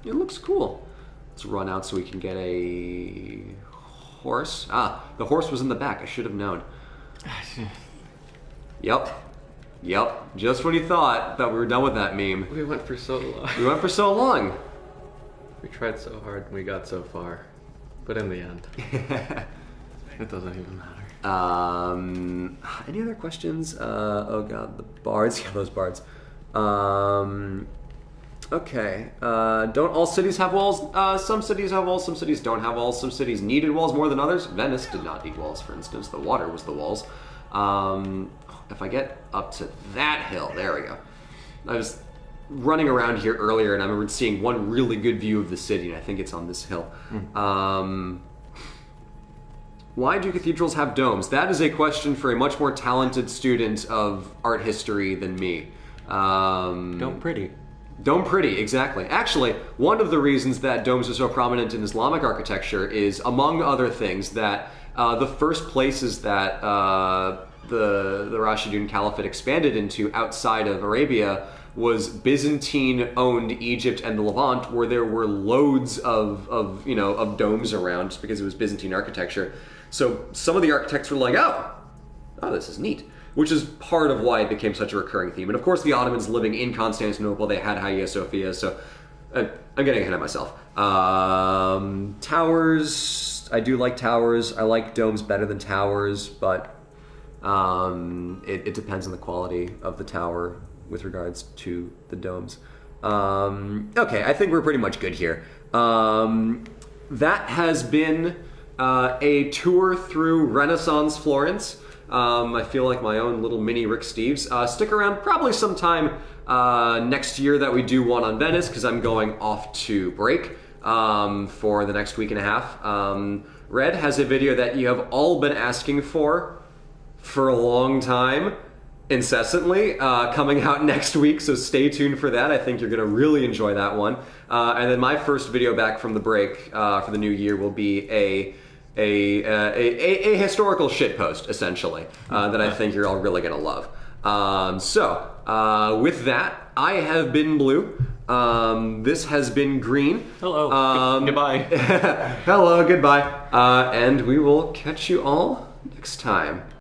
It looks cool. Let's run out so we can get a horse. Ah, the horse was in the back. I should have known. Yep. Just when you thought that we were done with that meme. We went for so long. We went for so long. We tried so hard and we got so far. But in the end, it doesn't even matter. Any other questions? Oh god, the bards. Yeah, those bards. Okay. Don't all cities have walls? Some cities have walls, some cities don't have walls. Some cities needed walls more than others. Venice did not need walls, for instance. The water was the walls. If I get up to that hill, there we go. I was running around here earlier and I remember seeing one really good view of the city, and I think it's on this hill. Why do cathedrals have domes? That is a question for a much more talented student of art history than me. Dome pretty. Dome pretty, exactly. Actually, one of the reasons that domes are so prominent in Islamic architecture is, among other things, that the first places that the Rashidun Caliphate expanded into outside of Arabia was Byzantine-owned Egypt and the Levant, where there were loads of domes around, just because it was Byzantine architecture. So some of the architects were like, oh, this is neat. Which is part of why it became such a recurring theme. And of course, the Ottomans living in Constantinople, they had Hagia Sophia, so I'm getting ahead of myself. Towers, I do like towers. I like domes better than towers, but it depends on the quality of the tower with regards to the domes. Okay, I think we're pretty much good here. That has been a tour through Renaissance Florence. I feel like my own little mini Rick Steves. Stick around probably sometime next year that we do one on Venice, because I'm going off to break for the next week and a half. Red has a video that you have all been asking for a long time, incessantly, coming out next week, so stay tuned for that. I think you're going to really enjoy that one. And then my first video back from the break for the new year will be a historical shitpost, essentially, that I think you're all really going to love. With that, I have been Blue. This has been Green. Hello. Goodbye. Hello, goodbye. And we will catch you all next time.